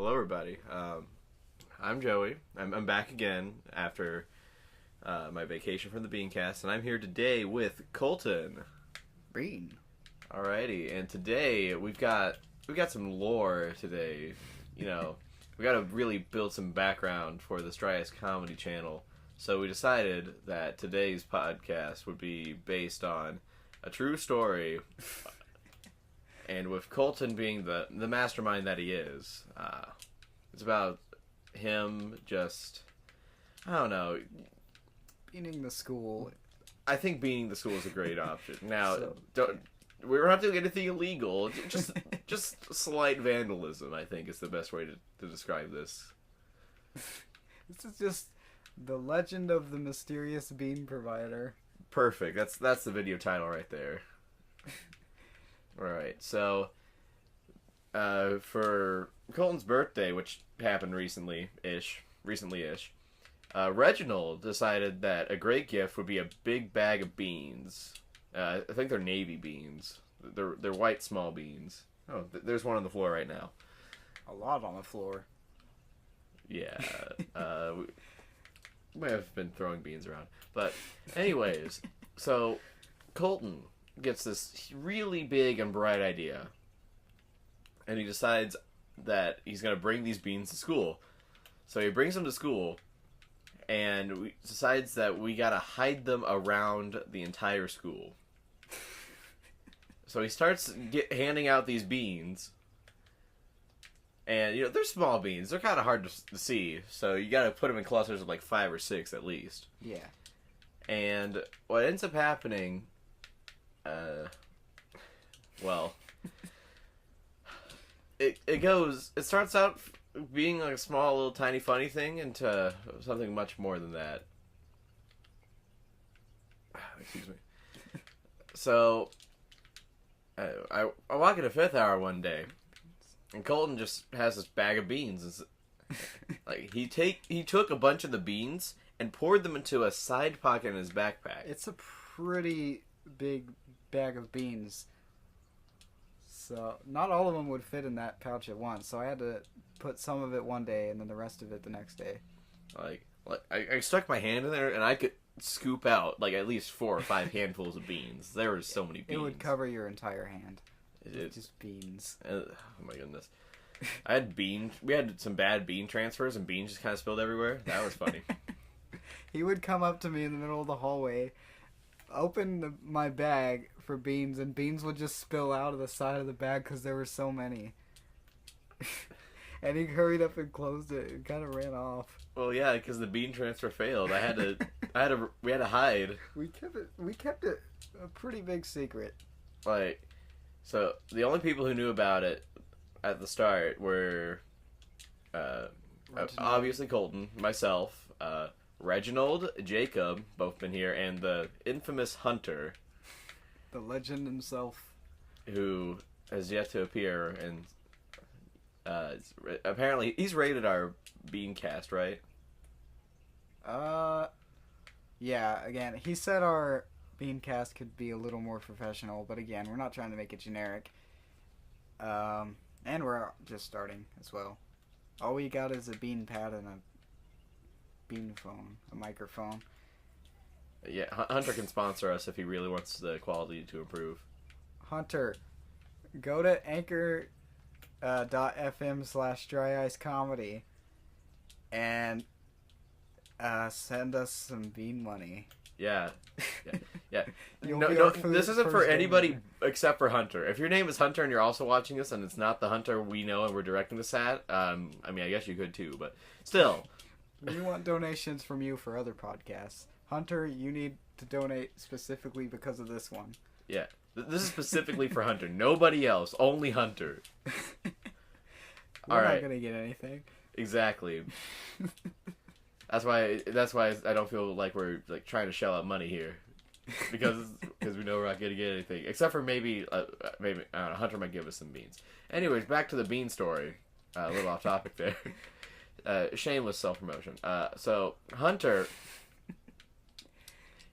Hello, everybody. I'm Joey. I'm back again after my vacation from the Beancast, and I'm here today with Colton. Bean. Alrighty, and today we've got some lore today. You know, we got to really build some background for this DryIceComedy channel. So we decided that today's podcast would be based on a true story. And with Colton being the mastermind that he is, it's about him just, I don't know. Beaning the school. I think beaning the school is a great option. Now, So- we don't have to do anything illegal. Just slight vandalism, I think, is the best way to describe this. This is just the legend of the mysterious bean provider. Perfect. That's the video title right there. Alright, so for Colton's birthday, which happened recently-ish, Reginald decided that a great gift would be a big bag of beans. I think they're navy beans. They're white small beans. Oh, there's one on the floor right now. A lot on the floor. Yeah, we may have been throwing beans around. But anyways, so Colton gets this really big and bright idea, and he decides that he's going to bring these beans to school. So he brings them to school, and decides that we got to hide them around the entire school. So he starts handing out these beans, and they're small beans. They're kind of hard to see, so you got to put them in clusters of like 5 or 6 at least. Yeah. And what ends up happening, it starts out being like a small, little, tiny, funny thing into something much more than that. Excuse me. So, I walk into 5th hour one day, and Colton just has this bag of beans. Like he took a bunch of the beans and poured them into a side pocket in his backpack. It's a pretty big bag of beans. So, not all of them would fit in that pouch at once. So I had to put some of it one day and then the rest of it the next day. Like I stuck my hand in there and I could scoop out like at least 4 or 5 handfuls of beans. There were so many beans. It would cover your entire hand. It Just beans. Oh my goodness. We had some bad bean transfers and beans just kind of spilled everywhere. That was funny. He would come up to me in the middle of the hallway, open my bag for beans, and beans would just spill out of the side of the bag because there were so many. And he hurried up and closed it and kind of ran off. Well, yeah, because the bean transfer failed. We had to hide. We kept it a pretty big secret. Like, so the only people who knew about it at the start were obviously Colton, myself, Reginald, Jacob, both been here, and the infamous Hunter. The legend himself. Who has yet to appear, and apparently he's rated our Beancast, right? Yeah, again, he said our Beancast could be a little more professional, but again, we're not trying to make it generic. And we're just starting as well. All we got is a bean pad and a bean phone, a microphone. Yeah, Hunter can sponsor us if he really wants the quality to improve. Hunter, go to anchor.fm/DryIceComedy and send us some bean money. Yeah. No, our this isn't for first anybody donor. except for Hunter. If your name is Hunter and you're also watching this and it's not the Hunter we know and we're directing this at, I mean, I guess you could too, but still. We want donations from you for other podcasts. Hunter, you need to donate specifically because of this one. Yeah. This is specifically for Hunter. Nobody else. Only Hunter. We're not going to get anything. Exactly. That's why I don't feel like we're like trying to shell out money here. Because we know we're not going to get anything. Except for maybe I don't know, Hunter might give us some beans. Anyways, back to the bean story. A little off topic there. Shameless self-promotion. So, Hunter,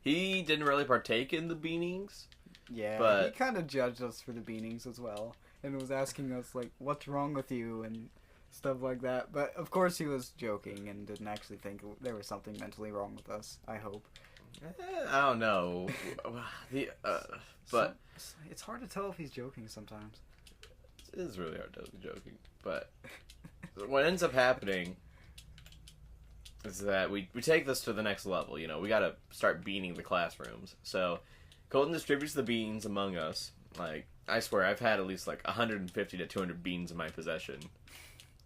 he didn't really partake in the beanings. Yeah, but he kind of judged us for the beanings as well. And was asking us, like, what's wrong with you? And stuff like that. But of course he was joking and didn't actually think there was something mentally wrong with us. I hope. I don't know. But it's hard to tell if he's joking sometimes. it is really hard to be joking. But what ends up happening is that we take this to the next level. You know, we got to start beaning the classrooms. So Colton distributes the beans among us. Like, I swear, I've had at least like 150 to 200 beans in my possession.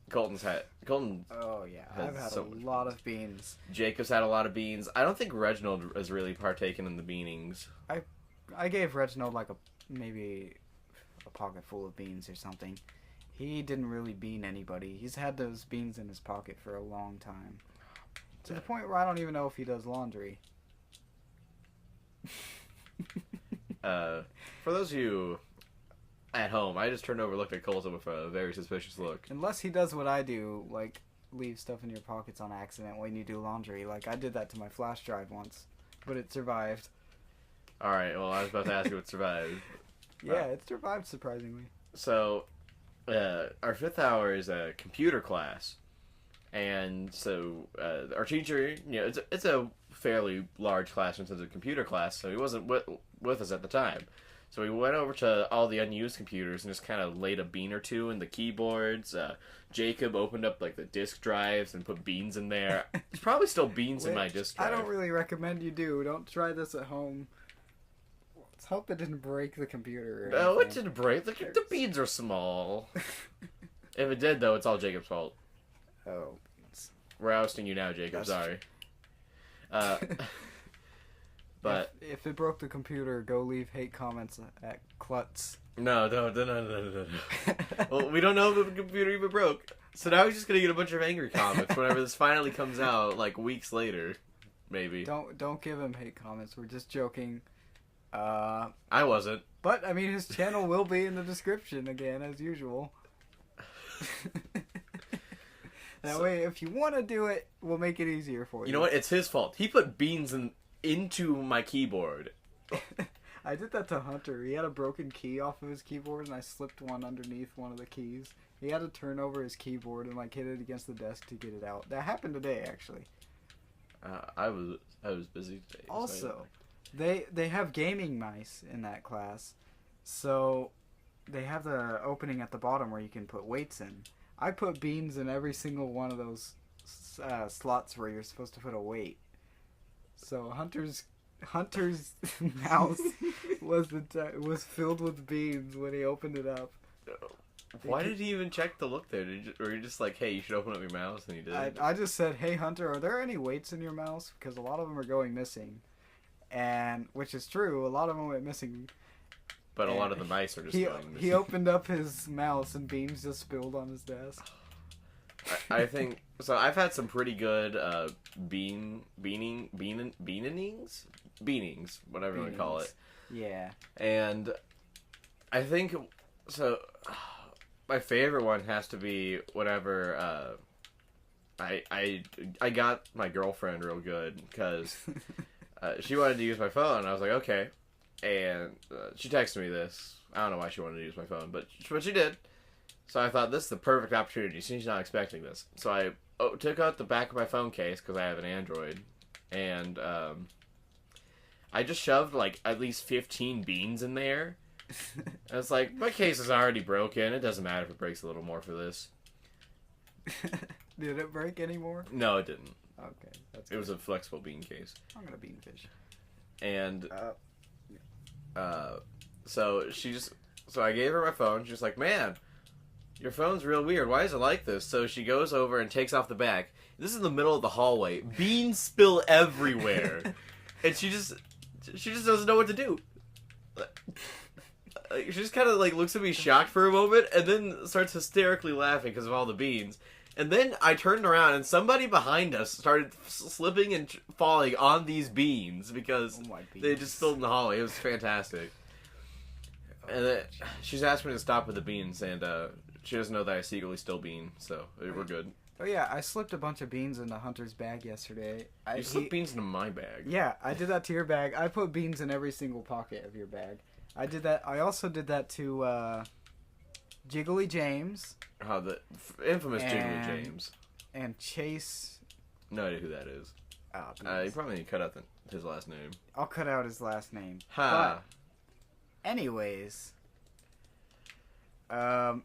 Colton. Oh yeah, I've had a lot of beans. Jacob's had a lot of beans. I don't think Reginald has really partaken in the beanings. I gave Reginald like maybe a pocket full of beans or something. He didn't really bean anybody. He's had those beans in his pocket for a long time. To the point where I don't even know if he does laundry. For those of you at home, I just turned over and looked at Colton with a very suspicious look. Unless he does what I do, like leave stuff in your pockets on accident when you do laundry. Like I did that to my flash drive once, but it survived. Alright, well, I was about to ask you what survived. Yeah, it survived surprisingly. So, our 5th hour is a computer class. And so, our teacher, you know, it's a fairly large class in terms of computer class, so he wasn't with us at the time. So we went over to all the unused computers and just kind of laid a bean or two in the keyboards. Jacob opened up like the disk drives and put beans in there. There's probably still beans in my disk drive. I don't really recommend you do. Don't try this at home. Let's hope it didn't break the computer. No, it didn't break. The beans are small. If it did, though, it's all Jacob's fault. Oh. We're ousting you now, Jacob. Sorry. But if it broke the computer, go leave hate comments at Klutz. No. Well, we don't know if the computer even broke. So now he's just gonna get a bunch of angry comments whenever this finally comes out, like weeks later, maybe. Don't give him hate comments. We're just joking. I wasn't. But I mean, his channel will be in the description again, as usual. That way, if you want to do it, we'll make it easier for you. You know what? It's his fault. He put beans into my keyboard. I did that to Hunter. He had a broken key off of his keyboard, and I slipped one underneath one of the keys. He had to turn over his keyboard and like hit it against the desk to get it out. That happened today, actually. I was busy today. Also, they have gaming mice in that class, so they have the opening at the bottom where you can put weights in. I put beans in every single one of those slots where you're supposed to put a weight. So Hunter's mouse was filled with beans when he opened it up. Why did he even check to look there? Or you just like, hey, you should open up your mouse, and he did? I just said, hey Hunter, are there any weights in your mouse? Because a lot of them are going missing, and which is true. A lot of them went missing. But a lot of the mice are just going missing. He opened up his mouse and beans just spilled on his desk. I think so. I've had some pretty good beanings, whatever you want to call it. Yeah. And I think so. My favorite one has to be whenever I got my girlfriend real good because she wanted to use my phone. And I was like, okay. And she texted me this. I don't know why she wanted to use my phone, but she did. So I thought, this is the perfect opportunity. She's not expecting this. So I took out the back of my phone case, because I have an Android, and I just shoved, like, at least 15 beans in there. And it's like, my case is already broken. It doesn't matter if it breaks a little more for this. Did it break anymore? No, it didn't. Okay. It was a flexible bean case. I'm going to bean fish. And so I gave her my phone. She's like, man, your phone's real weird. Why is it like this? So she goes over and takes off the back. This is in the middle of the hallway. Beans spill everywhere. And she just doesn't know what to do. She just kind of like looks at me shocked for a moment and then starts hysterically laughing because of all the beans. And then I turned around and somebody behind us started slipping and falling on these beans because they just spilled in the hallway. It was fantastic. And then she's asked me to stop with the beans, and she doesn't know that I secretly still bean, so we're good. Oh yeah, I slipped a bunch of beans into Hunter's bag yesterday. You slipped beans into my bag? Yeah, I did that to your bag. I put beans in every single pocket of your bag. I did that. I also did that to Jiggly James. Oh, the infamous Jiggly And- James. And Chase. No idea who that is. Oh, You probably need to cut out his last name. I'll cut out his last name. Ha. Anyways. My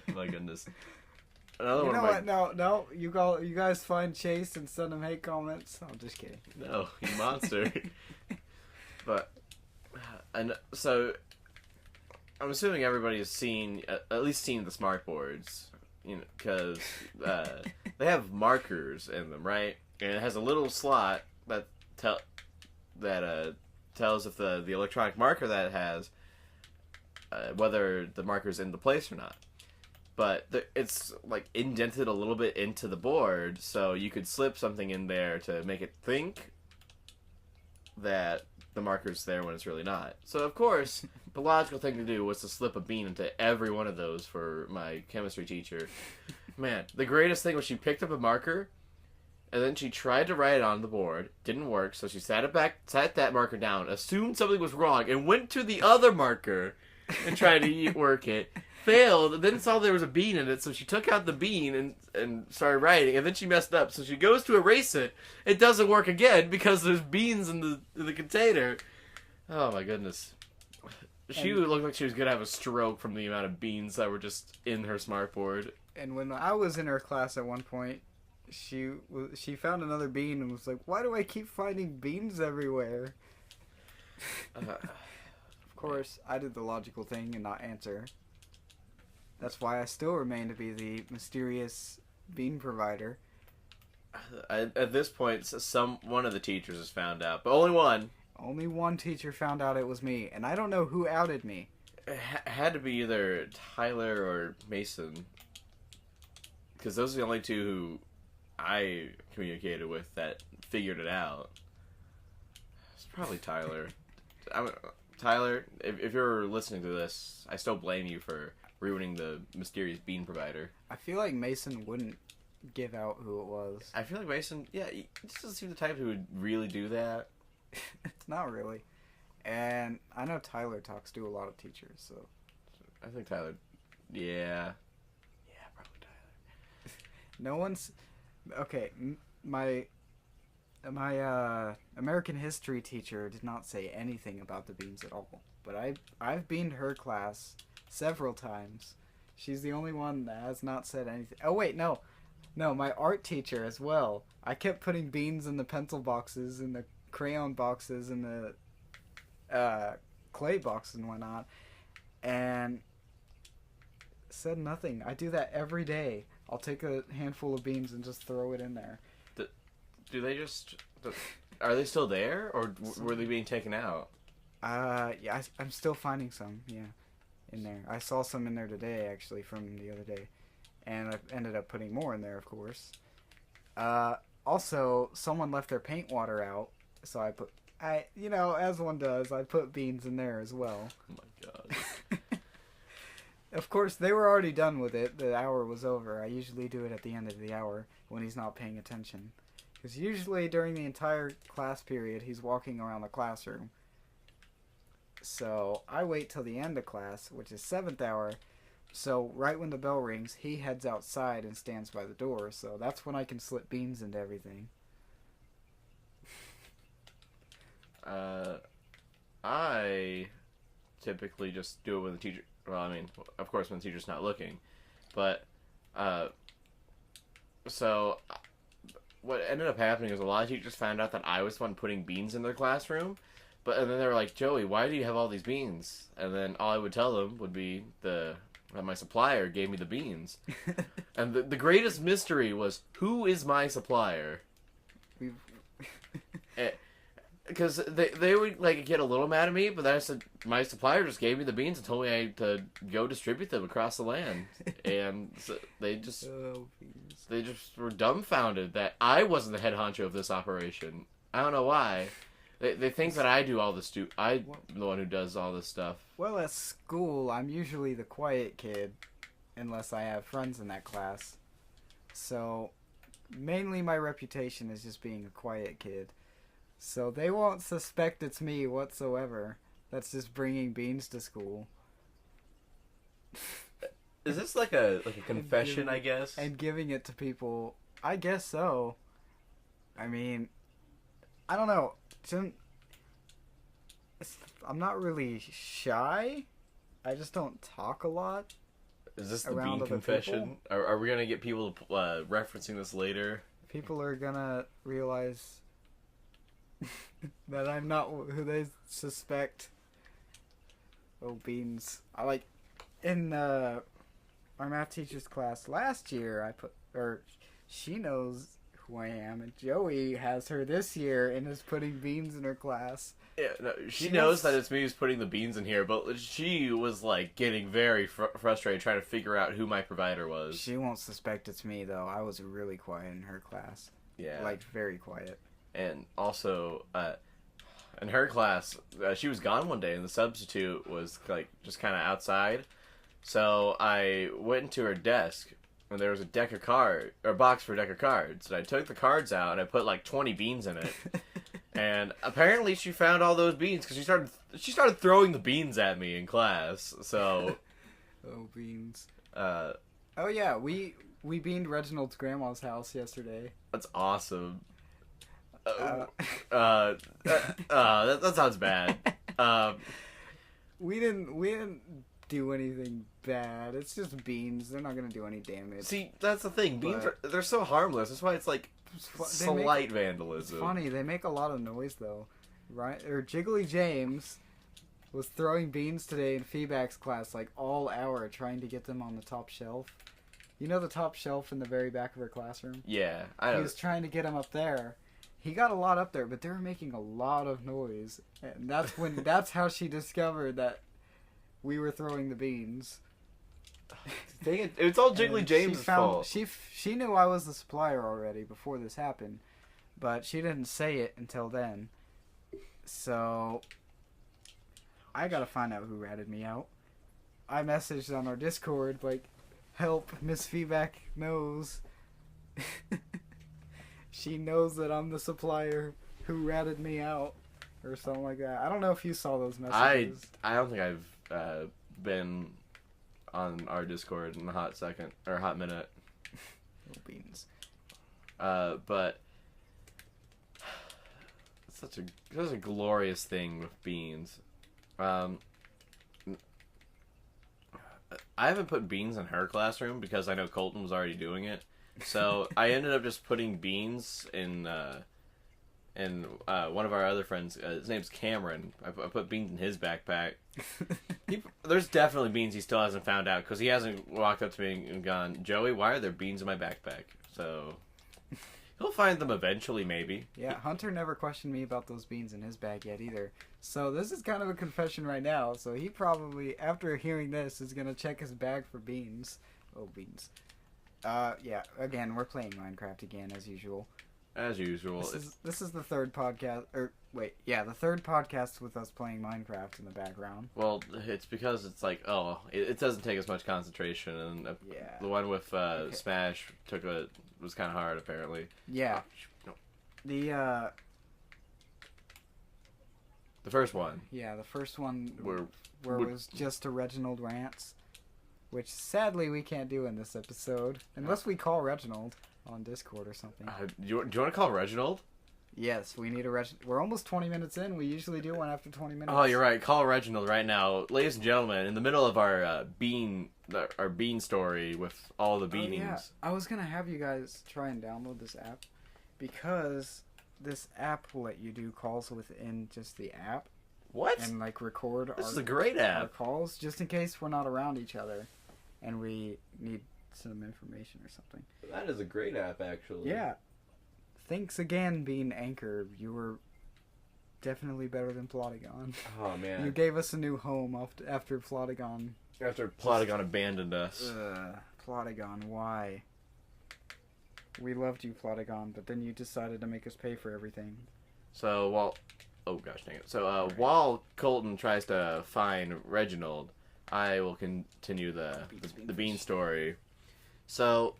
goodness. Another You one know of my... what? No. You guys find Chase and send him hate comments. I'm just kidding. No, you monster. But, and so, I'm assuming everybody's seen, at least seen the smart boards, you know, because they have markers in them, right? And it has a little slot that tells if the electronic marker that it has, whether the marker's in the place or not. But it's like indented a little bit into the board, so you could slip something in there to make it think that the marker's there when it's really not. So of course, the logical thing to do was to slip a bean into every one of those for my chemistry teacher. Man, the greatest thing was she picked up a marker, and then she tried to write it on the board. Didn't work, so she sat that marker down, assumed something was wrong, and went to the other marker and tried to work it. Failed, then saw there was a bean in it, so she took out the bean and started writing, and then she messed up, so she goes to erase it. It doesn't work again because there's beans in the container. Oh my goodness. She looked like she was gonna have a stroke from the amount of beans that were just in her smartboard. And when I was in her class at one point, she found another bean and was like, "Why do I keep finding beans everywhere?" Of course, I did the logical thing and not answer. That's why I still remain to be the mysterious bean provider. At this point, one of the teachers has found out, but only one. Only one teacher found out it was me, and I don't know who outed me. It had to be either Tyler or Mason, because those are the only two who I communicated with that figured it out. It's probably Tyler. Tyler, if you're listening to this, I still blame you for ruining the mysterious bean provider. I feel like Mason wouldn't give out who it was. I feel like Mason, he just doesn't seem the type who would really do that. It's not really. And I know Tyler talks to a lot of teachers, so. I think Tyler, yeah, probably Tyler. No one's... Okay, my American history teacher did not say anything about the beans at all. But I've beaned her class several times. She's the only one that has not said anything. Oh wait, no, my art teacher as well. I kept putting beans in the pencil boxes, in the crayon boxes, in the clay boxes and whatnot, and said nothing. I do that every day. I'll take a handful of beans and just throw it in there. Do they just... Are they still there, or were they being taken out? Yeah, I'm still finding some, yeah, in there. I saw some in there today, actually, from the other day. And I ended up putting more in there, of course. Also, someone left their paint water out, so as one does, I put beans in there as well. Oh my god. Of course, they were already done with it. The hour was over. I usually do it at the end of the hour when he's not paying attention. Because usually during the entire class period, he's walking around the classroom. So I wait till the end of class, which is 7th hour. So right when the bell rings, he heads outside and stands by the door. So that's when I can slip beans into everything. I typically just do it when the teacher... Well, I mean, of course when the teacher's not looking. But, so... What ended up happening is a lot of teachers found out that I was the one putting beans in their classroom. And then they were like, Joey, why do you have all these beans? And then all I would tell them would be that my supplier gave me the beans. And the greatest mystery was, who is my supplier? Because they would get a little mad at me, but then I said, my supplier just gave me the beans and told me I had to go distribute them across the land. And so they just were dumbfounded that I wasn't the head honcho of this operation. I don't know why. They think that I do all this I'm the one who does all this stuff. Well, at school, I'm usually the quiet kid, unless I have friends in that class. So, mainly my reputation is just being a quiet kid. So they won't suspect it's me whatsoever. That's just bringing beans to school. Is this like a confession, I guess? And giving it to people. I guess so. I mean, I don't know. I'm not really shy. I just don't talk a lot. Is this the bean confession? Are we gonna get people referencing this later? People are gonna realize that I'm not who they suspect. Oh, beans! In our math teacher's class last year. She knows who I am, and Joey has her this year and is putting beans in her class. Yeah, no, she knows that it's me who's putting the beans in here, but she was like getting very frustrated trying to figure out who my provider was. She won't suspect it's me though. I was really quiet in her class. Yeah, like very quiet. And also, in her class, she was gone one day, and the substitute was like just kind of outside. So I went into her desk, and there was a box for a deck of cards. And I took the cards out, and I put like 20 beans in it. And apparently, she found all those beans because she started throwing the beans at me in class. So, oh, beans. Oh yeah, we beaned Reginald's grandma's house yesterday. That's awesome. That sounds bad. We didn't do anything bad. It's just beans. They're not gonna do any damage. See, that's the thing. Beans they're so harmless. That's why it's like slight vandalism. It's funny. They make a lot of noise though, right? Or Jiggly James was throwing beans today in feedback's class like all hour, trying to get them on the top shelf. You know the top shelf in the very back of her classroom? Yeah, I know. He was trying to get them up there. He got a lot up there, but they were making a lot of noise, and that's how she discovered that we were throwing the beans. Dang it! It's all Jiggly James' fault. She knew I was the supplier already before this happened, but she didn't say it until then. So I gotta find out who ratted me out. I messaged on our Discord like, "Help! Miss Feedback knows." She knows that I'm the supplier who ratted me out, or something like that. I don't know if you saw those messages. I don't think I've been on our Discord in a hot second or a hot minute. Oh, beans. But such a glorious thing with beans. I haven't put beans in her classroom because I know Colton was already doing it. So I ended up just putting beans in one of our other friends. His name's Cameron. I put beans in his backpack. There's definitely beans he still hasn't found out because he hasn't walked up to me and gone, "Joey, why are there beans in my backpack?" So he'll find them eventually, maybe. Yeah, Hunter never questioned me about those beans in his bag yet either. So this is kind of a confession right now. So he probably, after hearing this, is gonna check his bag for beans. Oh, beans. Yeah, again, we're playing Minecraft again, as usual. As usual. This is the third podcast, the third podcast with us playing Minecraft in the background. Well, it's because it's like, it doesn't take as much concentration, and the one with Smash was kind of hard, apparently. Yeah. No. The first one. Yeah, the first one where it was just a Reginald rants. Which, sadly, we can't do in this episode. Unless we call Reginald on Discord or something. Do you want to call Reginald? Yes, we need a Reginald. We're almost 20 minutes in. We usually do one after 20 minutes. Oh, you're right. Call Reginald right now. Ladies and gentlemen, in the middle of our bean story with all the beanings. Oh, yeah. I was going to have you guys try and download this app. Because this app will let you do calls within just the app. What? And, record This is a great app. Our calls, just in case we're not around each other. And we need some information or something. That is a great app, actually. Yeah. Thanks again, being Anchor. You were definitely better than Plotagon. Oh, man. You gave us a new home after Plotagon. After Plotagon abandoned us. Plotagon, why? We loved you, Plotagon, but then you decided to make us pay for everything. So, oh gosh dang it. So, while Colton tries to find Reginald, I will continue the bean story. So,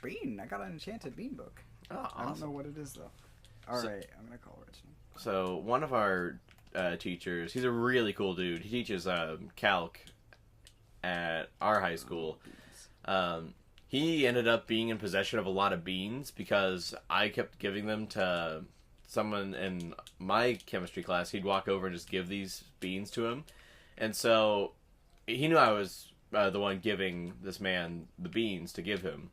bean, I got an enchanted bean book. Oh, awesome. I don't know what it is though. All right, I'm gonna call Reginald. So one of our teachers, he's a really cool dude. He teaches calc at our high school. He ended up being in possession of a lot of beans because I kept giving them to someone in my chemistry class. He'd walk over and just give these beans to him. And so he knew I was the one giving this man the beans to give him.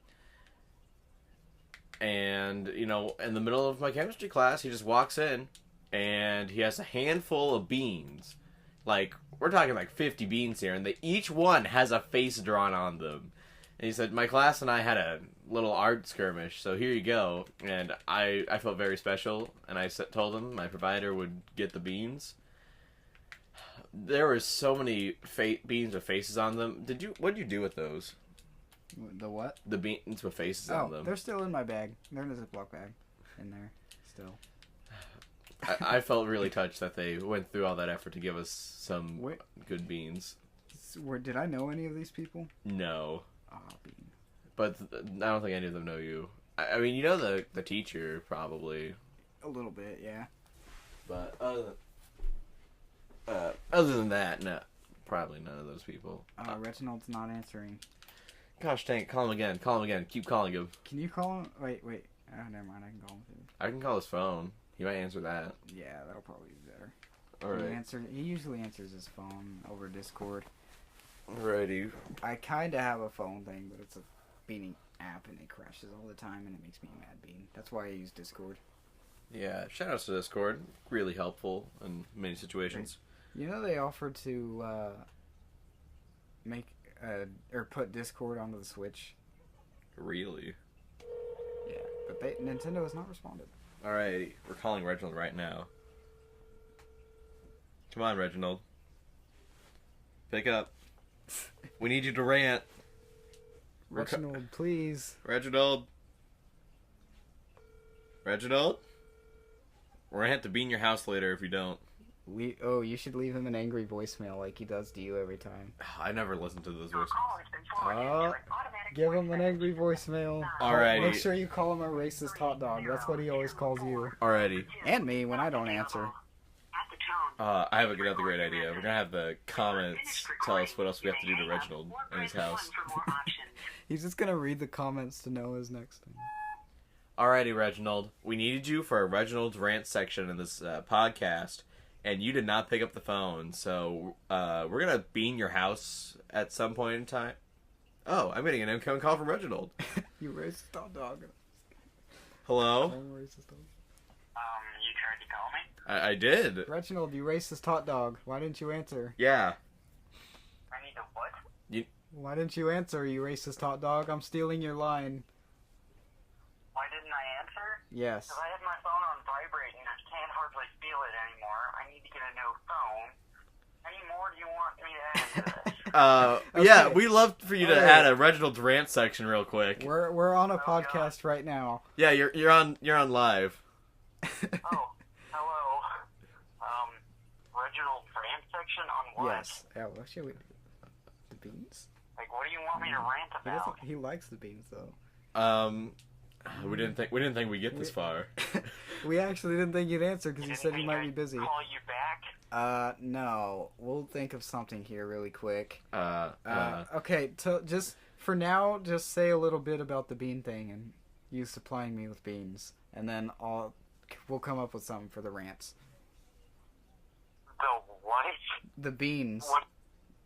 And, you know, in the middle of my chemistry class, he just walks in and he has a handful of beans. Like, we're talking like 50 beans here, and each one has a face drawn on them. And he said, my class and I had a little art skirmish, so here you go. And I felt very special, and I told him my provider would get the beans. There were so many beans with faces on them. What did you do with those? The what? The beans with faces on them. They're still in my bag. They're in a Ziploc bag in there still. I felt really touched that they went through all that effort to give us some good beans. Did I know any of these people? No. Oh, bean. But I don't think any of them know you. I mean, you know the teacher, probably. A little bit, yeah. But other than that, no. Probably none of those people. Reginald's not answering. Gosh dang, call him again. Keep calling him. Can you call him? Wait. Oh, never mind, I can call him too. I can call his phone. He might answer that. Yeah, that'll probably be better. Alright. He usually answers his phone over Discord. Alrighty. I kind of have a phone thing, but it's a Beanie app and it crashes all the time and it makes me a mad bean. That's why I use Discord. Yeah, shoutouts to Discord. Really helpful in many situations. You know they offered to make or put Discord onto the Switch. Really? Yeah, but Nintendo has not responded. Alright, we're calling Reginald right now. Come on, Reginald. Pick up. We need you to rant. Reginald, please. Reginald? We're gonna have to be in your house later if you don't. You should leave him an angry voicemail like he does to you every time. I never listen to those voices. Give him an angry voicemail. Alrighty. Make sure you call him a racist hot dog. That's what he always calls you. Alrighty. And me when I don't answer. I have another great idea. We're gonna have the comments tell us what else we have to do to Reginald in his house. He's just gonna read the comments to know his next thing. Alrighty, Reginald. We needed you for a Reginald's rant section in this podcast, and you did not pick up the phone. So we're gonna bean your house at some point in time. Oh, I'm getting an incoming call from Reginald. You racist hot dog. Hello? I'm a racist dog. You tried to call me? I did. Reginald, you racist hot dog. Why didn't you answer? Yeah. I need a what? Why didn't you answer, you racist hot dog? I'm stealing your line. Why didn't I answer? Yes. Because I had my phone on vibrate and I can't hardly feel it anymore. I need to get a new phone. How many more do you want me to add to this? Okay. Yeah, we'd love for you to add a Reginald's rant section real quick. We're on a podcast right now. Yeah, you're on live. Oh, hello. Reginald rant section on what? Yes. Yeah, what should we do? The beans? Like, what do you want me to rant about? He likes the beans though. We didn't think we'd get this far. We actually didn't think you'd answer because you said you might be busy. Call you back? No. We'll think of something here really quick. Okay. Okay, just for now, just say a little bit about the bean thing and you supplying me with beans, and then we'll come up with something for the rants. The what? The beans. What?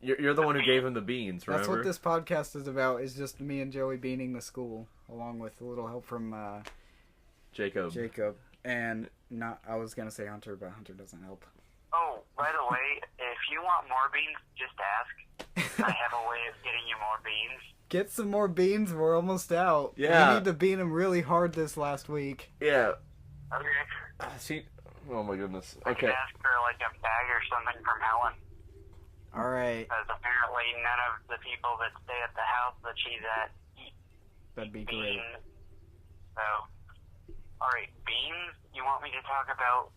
You're the one who gave him the beans, remember? That's what this podcast is about. Is just me and Joey beaning the school, along with a little help from Jacob. And I was gonna say Hunter, but Hunter doesn't help. Oh, by the way, if you want more beans, just ask. I have a way of getting you more beans. Get some more beans. We're almost out. Yeah. We need to bean them really hard this last week. Yeah. Okay. See. Oh my goodness. I Okay. can ask for like a bag or something from Helen. All right. Because apparently none of the people that stay at the house that she's at eat That'd be great. beans. So, alright, beans? You want me to talk about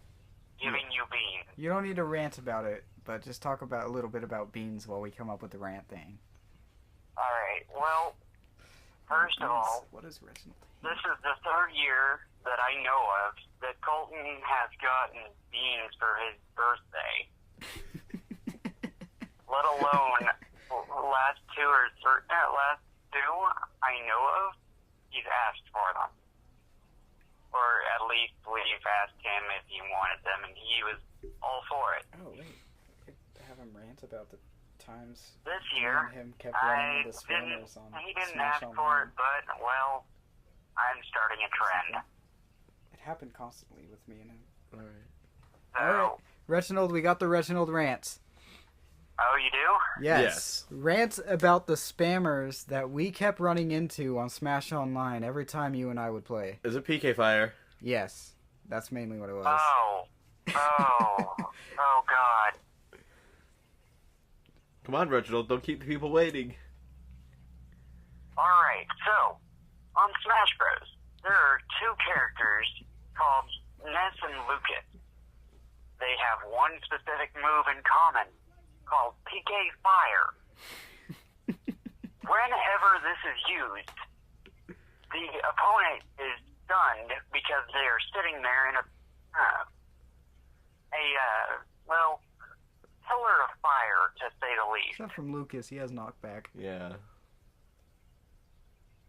giving you beans? You don't need to rant about it, but just talk about a little bit about beans while we come up with the rant thing. Alright, well, first of all, What is Reginald? this is the third year that I know of that Colton has gotten beans for his birthday. Let alone last two I know of, he's asked for them. Or at least we've asked him if he wanted them, and he was all for it. Oh, wait. We could have him rant about the times This me year, and him kept running into spammers on he didn't Smash ask for Online. it, but, well, I'm starting a trend. It happened constantly with me and him. Alright. So, Alright. Reginald, we got the Reginald rants. oh, you do? Yes. Rants about the spammers that we kept running into on Smash Online every time you and I would play. Is it PK Fire? Yes. That's mainly what it was. Oh, God. Come on, Reginald, don't keep the people waiting. Alright, so, on Smash Bros., there are two characters called Ness and Lucas. They have one specific move in common, called PK Fire. Whenever this is used, the opponent is stunned because they are sitting there in a pillar of fire, to say the least. Except from Lucas, he has knockback. Yeah.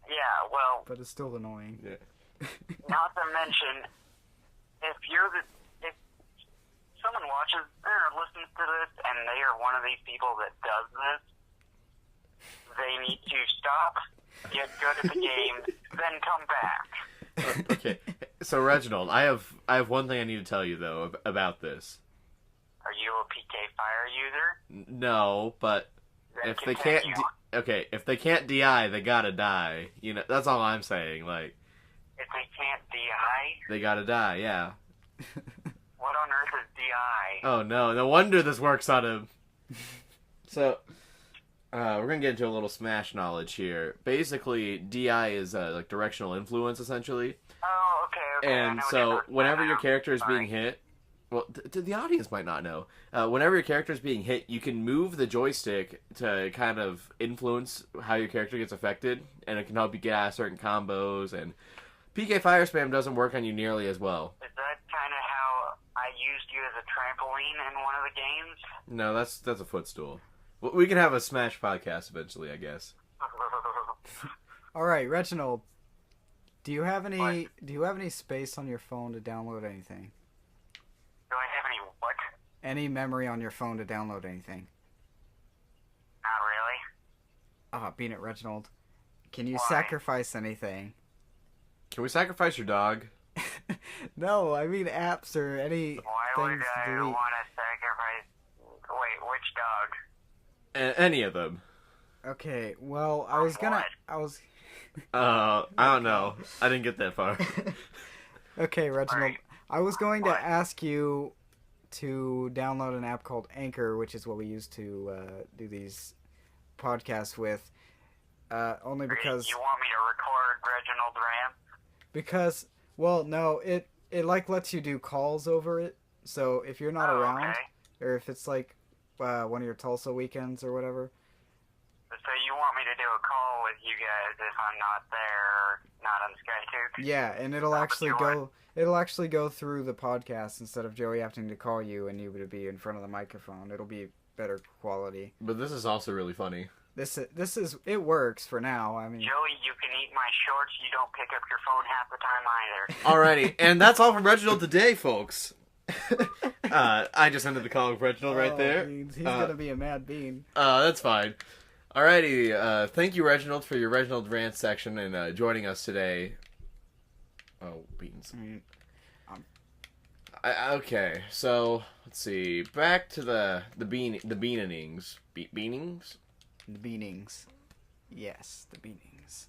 Yeah, well, But it's still annoying. Yeah. not to mention, if someone watches or listens to this and they are one of these people that does this, they need to stop, get good at the game, then come back. Okay, so Reginald, I have one thing I need to tell you though about this. Are you a PK Fire user? No, but Then if they can't, continue. if they can't DI, they gotta die. You know, that's all I'm saying. Like, If they can't DI, they gotta die. Yeah. what on earth is DI? Oh no wonder this works on him. So, we're gonna get into a little Smash knowledge here. Basically, DI is like directional influence, essentially. Oh, okay. I And know what so, you're talking whenever about your now. character is Sorry. being hit, well, the audience might not know. Whenever your character is being hit, you can move the joystick to kind of influence how your character gets affected, and it can help you get out of certain combos. And PK Fire Spam doesn't work on you nearly as well. Is that kind of how I used you as a trampoline in one of the games? No, that's a footstool. We can have a Smash podcast eventually, I guess. All right, Reginald. Do you have any space on your phone to download anything? Do I have any what? Any memory on your phone to download anything? Not really. Being it, Reginald. Can you Why? sacrifice anything? Can we sacrifice your dog? No, I mean apps or any Why would things I to delete. want to sacrifice? Wait, which dog? Any of them. Okay, well, I was gonna... I don't know. I didn't get that far. Okay, Reginald. Alright. I was going to What? ask you to download an app called Anchor, which is what we use to do these podcasts with. Only because... You want me to record Reginald Ram? Because, well, no, it like lets you do calls over it. So if you're not around, Okay. or if it's like one of your Tulsa weekends or whatever. So you want me to do a call with you guys if I'm not there or not on SkyTube? Yeah, and it'll But actually you go. It'll actually go through the podcast instead of Joey having to call you and you would be in front of the microphone. It'll be better quality. But this is also really funny. This is it works for now. I mean, Joey, you can eat my shorts. You don't pick up your phone half the time either. Alrighty, and that's all from Reginald today, folks. I just ended the call with Reginald right there. Beans, he's gonna be a mad bean. That's fine. Alrighty, thank you, Reginald, for your Reginald rant section and joining us today. Oh, beans. Okay, so let's see. Back to the beanings. Beanings? The beanings. Yes, the beanings.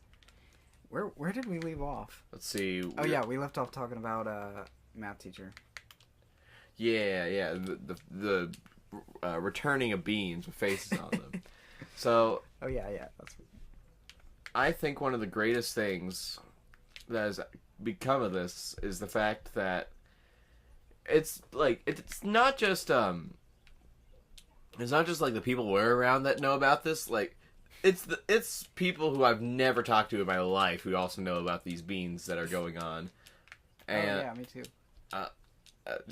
Where did we leave off? Let's see. Oh yeah, we left off talking about math teacher. Yeah. The returning of beans with faces on them. So Oh yeah. That's... I think one of the greatest things that has become of this is the fact that it's not just like the people we're around that know about this. Like it's people who I've never talked to in my life who also know about these beans that are going on. And oh yeah, me too.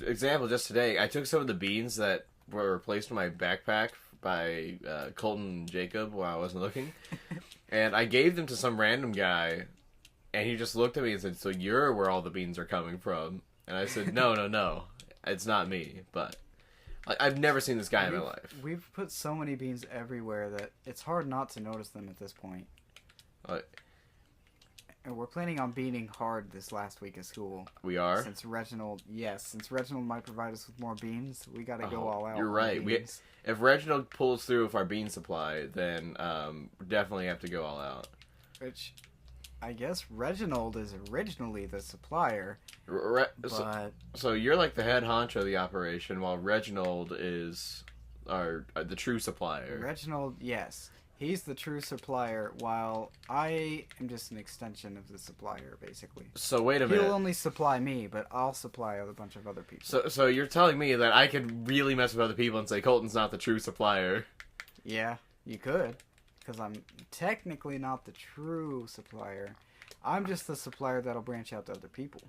Example, just today, I took some of the beans that were placed in my backpack by Colton and Jacob while I wasn't looking. And I gave them to some random guy, and he just looked at me and said, "So you're where all the beans are coming from?" And I said, No, it's not me. But I've never seen this guy in my life. We've put so many beans everywhere that it's hard not to notice them at this point. And we're planning on beaning hard this last week of school. We are? Since Reginald might provide us with more beans, we gotta go all out. You're right. If Reginald pulls through with our bean supply, then we definitely have to go all out. Which, I guess Reginald is originally the supplier, so you're like the head honcho of the operation, while Reginald is the true supplier. Reginald, yes. He's the true supplier, while I am just an extension of the supplier, basically. So wait a minute. He'll only supply me, but I'll supply a bunch of other people. So you're telling me that I could really mess with other people and say Colton's not the true supplier? Yeah, you could. Because I'm technically not the true supplier. I'm just the supplier that'll branch out to other people.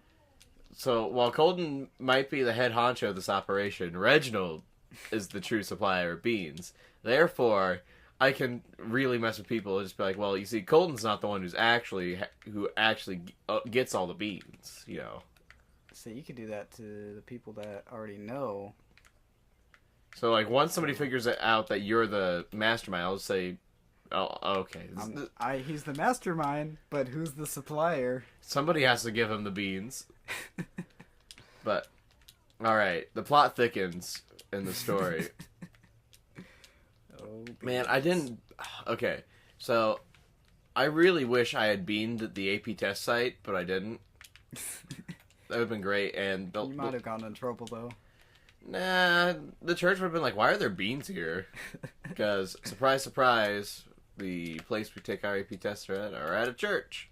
So while Colton might be the head honcho of this operation, Reginald is the true supplier of beans. Therefore, I can really mess with people and just be like, well, you see, Colton's not the one who actually gets all the beans, you know. So you could do that to the people that already know. So, like, once somebody figures it out that you're the mastermind, I'll just say, oh, okay. He's the mastermind, but who's the supplier? Somebody has to give him the beans. But, alright, the plot thickens in the story. Man, I didn't... Okay, so I really wish I had beamed the AP test site, but I didn't. That would have been great, and... You might have gotten in trouble, though. Nah, the church would have been like, why are there beans here? Because, surprise, surprise, the place we take our AP tests are at a church.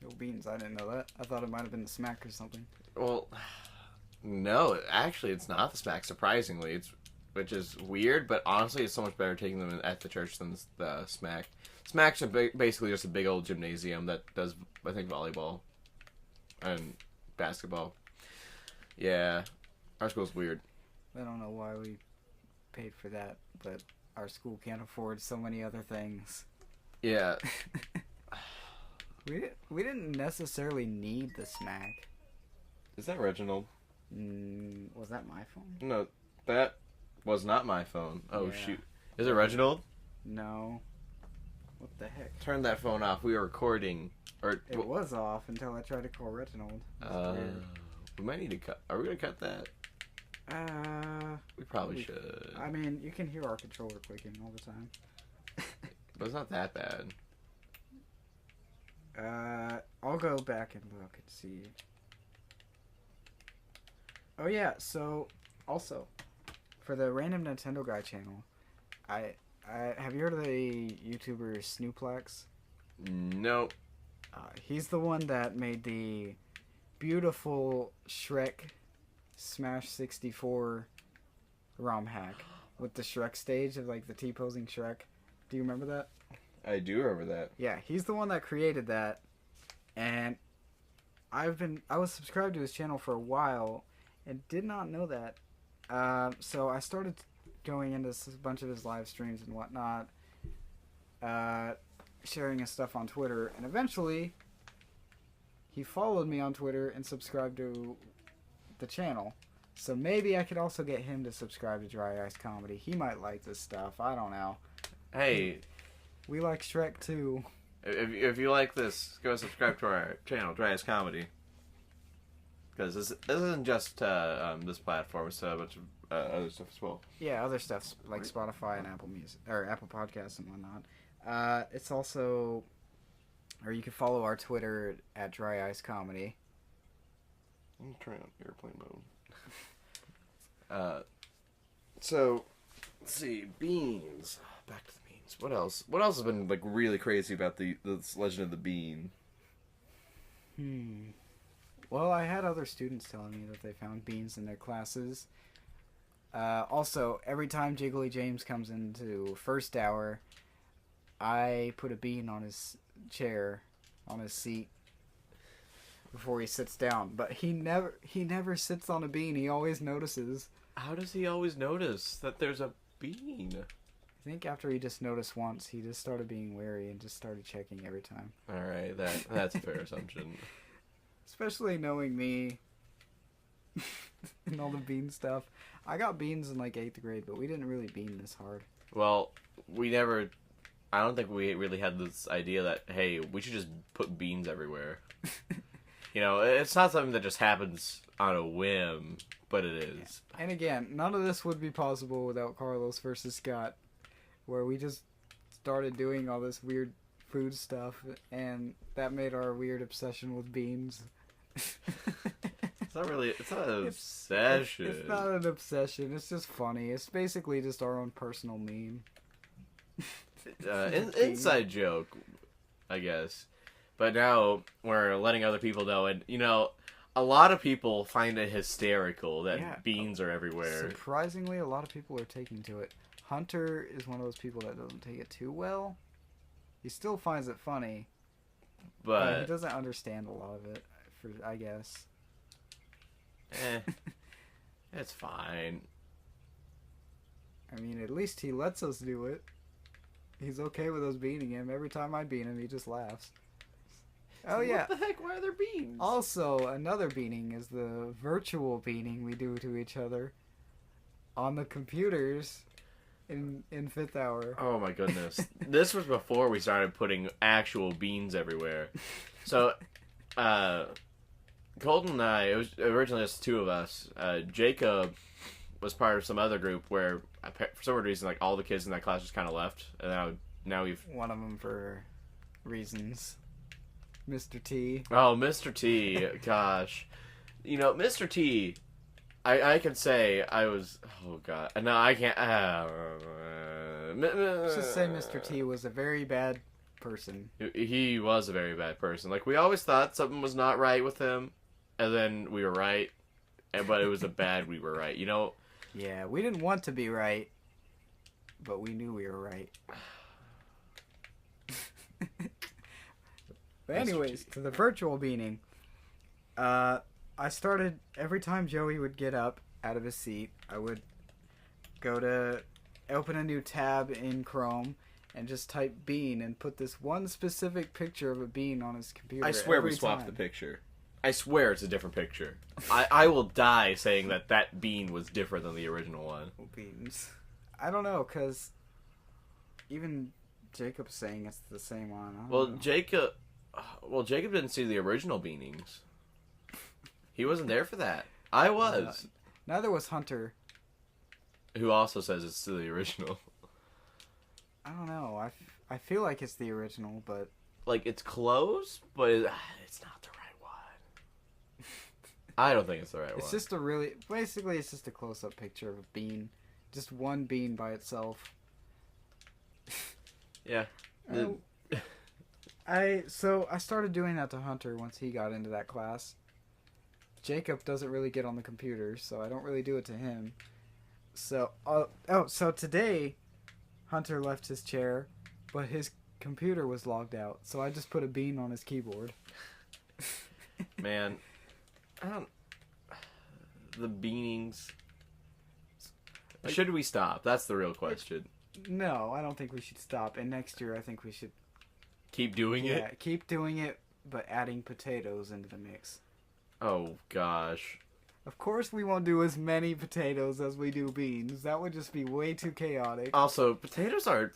No beans, I didn't know that. I thought it might have been the smack or something. Well, no, actually, it's not the smack, surprisingly. Which is weird, but honestly, it's so much better taking them at the church than the smack. Smack's basically just a big old gymnasium that does, I think, volleyball and basketball. Yeah, our school's weird. I don't know why we paid for that, but our school can't afford so many other things. Yeah. We didn't necessarily need the smack. Is that Reginald? Was that my phone? No, that was not my phone. Oh, yeah. Shoot. Is it Reginald? No. What the heck? Turn that phone off. We were recording. It was off until I tried to call Reginald. We might need to cut. Are we going to cut that? We probably should. I mean, you can hear our controller clicking all the time. But it's not that bad. I'll go back and look and see. Oh yeah, so also for the Random Nintendo Guy channel, I have you heard of the YouTuber Snooplex? Nope. He's the one that made the beautiful Shrek Smash 64 ROM hack with the Shrek stage of like the T-posing Shrek. Do you remember that? I do remember that. Yeah, he's the one that created that, and I was subscribed to his channel for a while and did not know that. So I started going into a bunch of his live streams and whatnot, sharing his stuff on Twitter, and eventually he followed me on Twitter and subscribed to the channel. So maybe I could also get him to subscribe to DryIceComedy. He might like this stuff. I don't know. Hey, we like Shrek too. If you like this, go subscribe to our channel, DryIceComedy. Because this isn't just this platform; it's a bunch of other stuff as well. Yeah, other stuff like Spotify and Apple Music or Apple Podcasts and whatnot. It's also, or you can follow our Twitter at DryIceComedy. I'm trying on airplane mode. So, let's see, beans. Back to the beans. What else? What else has been like really crazy about this Legend of the Bean? Well, I had other students telling me that they found beans in their classes. Also, every time Jiggly James comes into first hour, I put a bean on his chair, on his seat, before he sits down. But he never sits on a bean. He always notices. How does he always notice that there's a bean? I think after he just noticed once, he just started being wary and just started checking every time. All right, that's a fair assumption. Especially knowing me and all the bean stuff. I got beans in like 8th grade, but we didn't really bean this hard. Well, I don't think we really had this idea that, hey, we should just put beans everywhere. You know, it's not something that just happens on a whim, but it is. And again, none of this would be possible without Carlos versus Scott, where we just started doing all this weird food stuff, and that made our weird obsession with beans. It's not an obsession. It's not an obsession. It's just funny. It's basically just our own personal meme. Inside joke, I guess. But now we're letting other people know, and you know, a lot of people find it hysterical that beans are everywhere. Surprisingly, a lot of people are taking to it. Hunter is one of those people that doesn't take it too well. He still finds it funny, but he doesn't understand a lot of it, I guess. It's fine. I mean, at least he lets us do it. He's okay with us beating him. Every time I beat him, he just laughs. Oh, yeah. What the heck? Why are there beans? Also, another beating is the virtual beating we do to each other on the computers in 5th hour. Oh, my goodness. This was before we started putting actual beans everywhere. So, Colton and I, it was originally just 2 of us. Jacob was part of some other group where, for some reason, like, all the kids in that class just kind of left. And now we've... One of them for reasons. Mr. T. Oh, Mr. T. Gosh. You know, Mr. T, I can say I was... Oh, God. No, I can't... Let's just say Mr. T was a very bad person. He was a very bad person. Like, we always thought something was not right with him, and then we were right, but it was a bad we were right, you know? Yeah, we didn't want to be right, but we knew we were right. But anyways, to the virtual beaning. I started, every time Joey would get up out of his seat, I would go to open a new tab in Chrome and just type bean and put this one specific picture of a bean on his computer. I swear we swapped the picture. I swear it's a different picture. I will die saying that bean was different than the original one. Beans. I don't know, because even Jacob's saying it's the same one. Well, Jacob didn't see the original beanings. He wasn't there for that. I was. Neither was Hunter. Who also says it's the original. I don't know. I feel like it's the original, but... Like, it's close, but it's not the right one. I don't think it's the right one. It's just basically it's just a close-up picture of a bean. Just one bean by itself. Yeah. I started doing that to Hunter once he got into that class. Jacob doesn't really get on the computer, so I don't really do it to him. So, so today, Hunter left his chair, but his computer was logged out, so I just put a bean on his keyboard. Man, the beanings. Like, should we stop? That's the real question. No, I don't think we should stop. And next year, I think we should keep doing it. Yeah, keep doing it, but adding potatoes into the mix. Oh gosh. Of course, we won't do as many potatoes as we do beans. That would just be way too chaotic. Also, potatoes are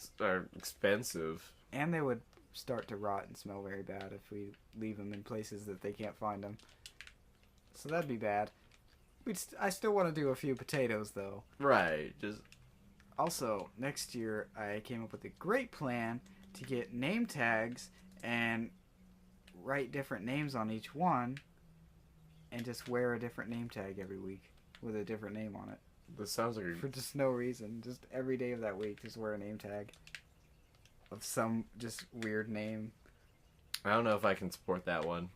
expensive, and they would start to rot and smell very bad if we leave them in places that they can't find them. So that'd be bad. I still want to do a few potatoes, though. Right. Also, next year, I came up with a great plan to get name tags and write different names on each one and just wear a different name tag every week with a different name on it. This sounds like for just no reason. Just every day of that week, just wear a name tag of some just weird name. I don't know if I can support that one.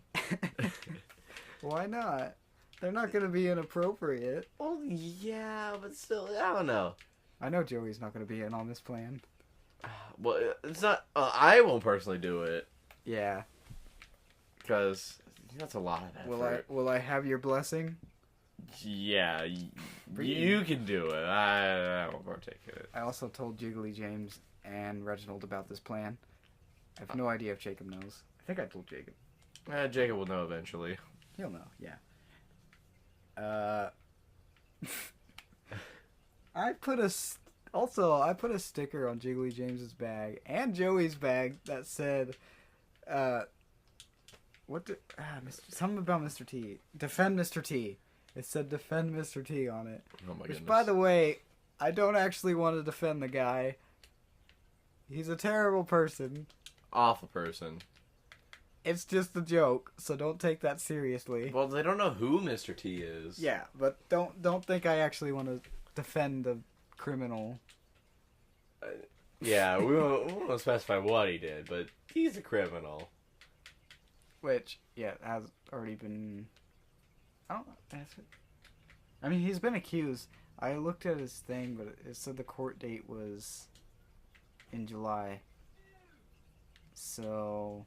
Why not? They're not going to be inappropriate. Well, yeah, but still, I don't know. I know Joey's not going to be in on this plan. Well, it's not... I won't personally do it. Yeah. Because that's a lot of effort. Will I have your blessing? Yeah, you can do it. I won't partake in it. I also told Jiggly James and Reginald about this plan. I have no idea if Jacob knows. I think I told Jacob. Jacob will know eventually. He'll know, yeah. I put a sticker on Jiggly James's bag and Joey's bag that said, something about Mr. T. Defend Mr. T. It said defend Mr. T on it. Oh my goodness. Which, by the way, I don't actually want to defend the guy. He's a terrible person. Awful person. It's just a joke, so don't take that seriously. Well, they don't know who Mr. T is. Yeah, but don't think I actually want to defend the criminal. Yeah, we won't specify what he did, but he's a criminal. Which, yeah, has already been... I mean, he's been accused. I looked at his thing, but it said the court date was in July. So...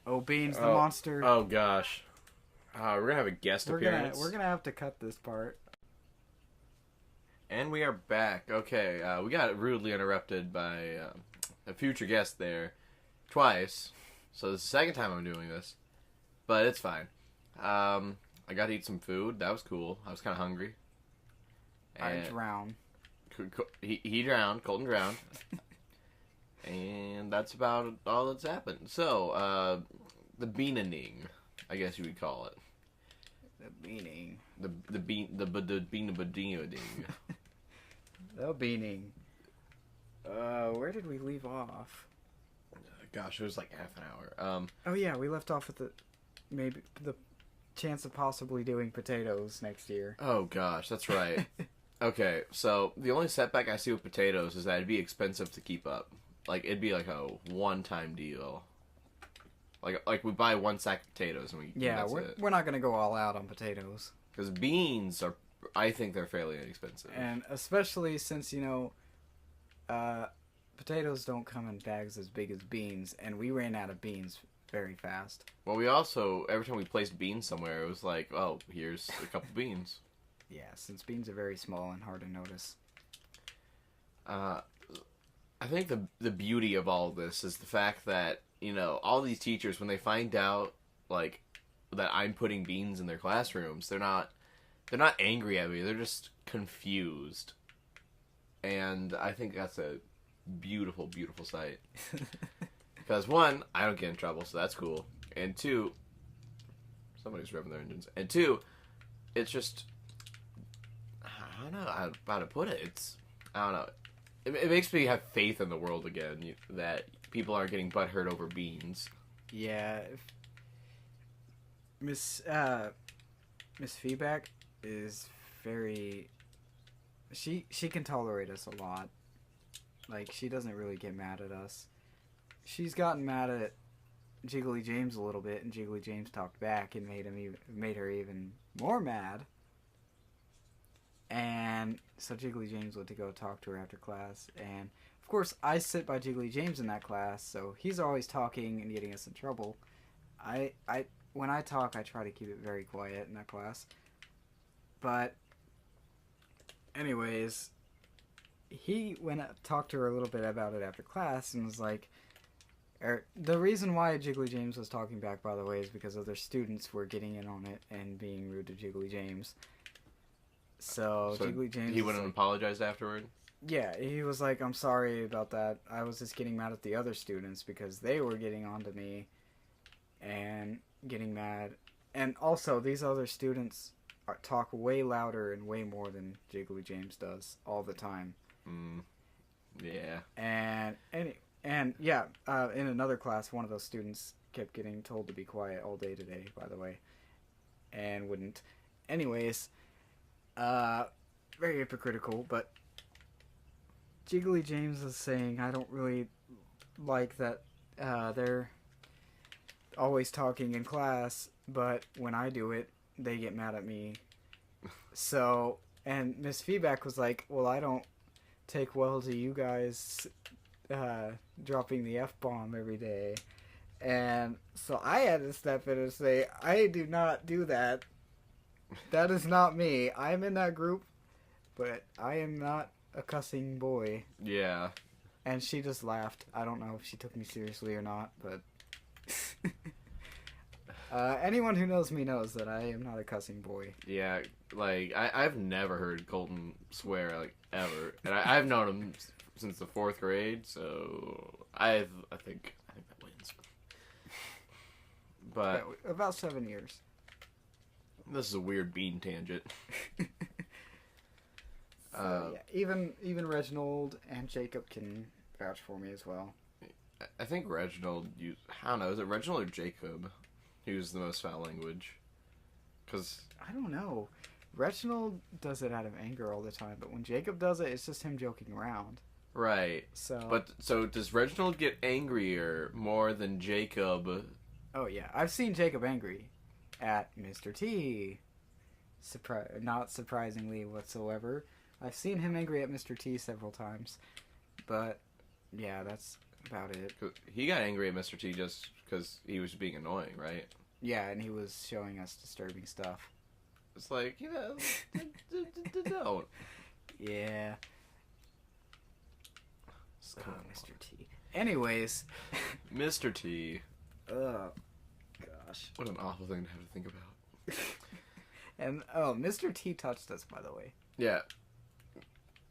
Oh, Beans the monster. Oh, gosh. We're going to have a guest appearance. We're gonna have to cut this part. And we are back. Okay, we got rudely interrupted by a future guest there twice. So this is the second time I'm doing this. But it's fine. I got to eat some food. That was cool. I was kind of hungry. And I drowned. He drowned. Colton drowned. And that's about all that's happened. So, the beaning, I guess you would call it. The beaning. The beaning. The beaning. Where did we leave off? Gosh, it was like half an hour. Oh yeah, we left off at the chance of possibly doing potatoes next year. Oh gosh, that's right. Okay, so the only setback I see with potatoes is that it'd be expensive to keep up. Like, it'd be like a one-time deal. Like we buy one sack of potatoes and we're not gonna go all out on potatoes. Because beans are, I think they're fairly inexpensive. And especially since, potatoes don't come in bags as big as beans, and we ran out of beans very fast. Well, we also, every time we placed beans somewhere, it was like, oh, here's a couple beans. Yeah, since beans are very small and hard to notice. I think the beauty of all of this is the fact that, all these teachers, when they find out, like, that I'm putting beans in their classrooms, they're not angry at me, they're just confused. And I think that's a beautiful, beautiful sight. Because, one, I don't get in trouble, so that's cool. And two, somebody's revving their engines. And two, it's just, I don't know how to put it. I don't know. It makes me have faith in the world again, that people aren't getting butthurt over beans. Yeah. Miss Feedback is very... She can tolerate us a lot. Like, she doesn't really get mad at us. She's gotten mad at Jiggly James a little bit, and Jiggly James talked back and made her even more mad. And so Jiggly James went to go talk to her after class, and of course I sit by Jiggly James in that class, so he's always talking and getting us in trouble. When I talk, I try to keep it very quiet in that class. But anyways, he went up, talked to her a little bit about it after class, and was like, the reason why Jiggly James was talking back, by the way, is because other students were getting in on it and being rude to Jiggly James. So Jiggly James... He went and apologized afterward? Yeah, he was like, I'm sorry about that. I was just getting mad at the other students because they were getting on to me and getting mad. And also, these other students talk way louder and way more than Jiggly James does all the time. Yeah. And yeah, in another class, one of those students kept getting told to be quiet all day today, by the way, and wouldn't. Anyways, very hypocritical, but Jiggly James is saying, I don't really like that they're always talking in class, but when I do it, they get mad at me. So, and Miss Feedback was like, well, I don't take well to you guys dropping the F-bomb every day. And so I had to step in and say, I do not do that. That is not me. I'm in that group, but I am not a cussing boy. Yeah. And she just laughed. I don't know if she took me seriously or not, but... anyone who knows me knows that I am not a cussing boy. Yeah, like, I've never heard Colton swear, like, ever. And I've known him since the 4th grade, so I think that wins. But... Yeah, about 7 years. This is a weird bean tangent. So, yeah, even Reginald and Jacob can vouch for me as well. I think Reginald I don't know, is it Reginald or Jacob who uses the most foul language? Because... I don't know. Reginald does it out of anger all the time, but when Jacob does it, it's just him joking around. Right. So does Reginald get angrier more than Jacob? Oh, yeah. I've seen Jacob angry at Mr. T. Not surprisingly whatsoever. I've seen him angry at Mr. T several times. But, yeah, that's about it. He got angry at Mr. T just because he was being annoying, right? Yeah, and he was showing us disturbing stuff. It's like, don't. Yeah. Oh, Mr. T. Anyways. Mr. T. Oh, gosh. What an awful thing to have to think about. And, Mr. T touched us, by the way. Yeah.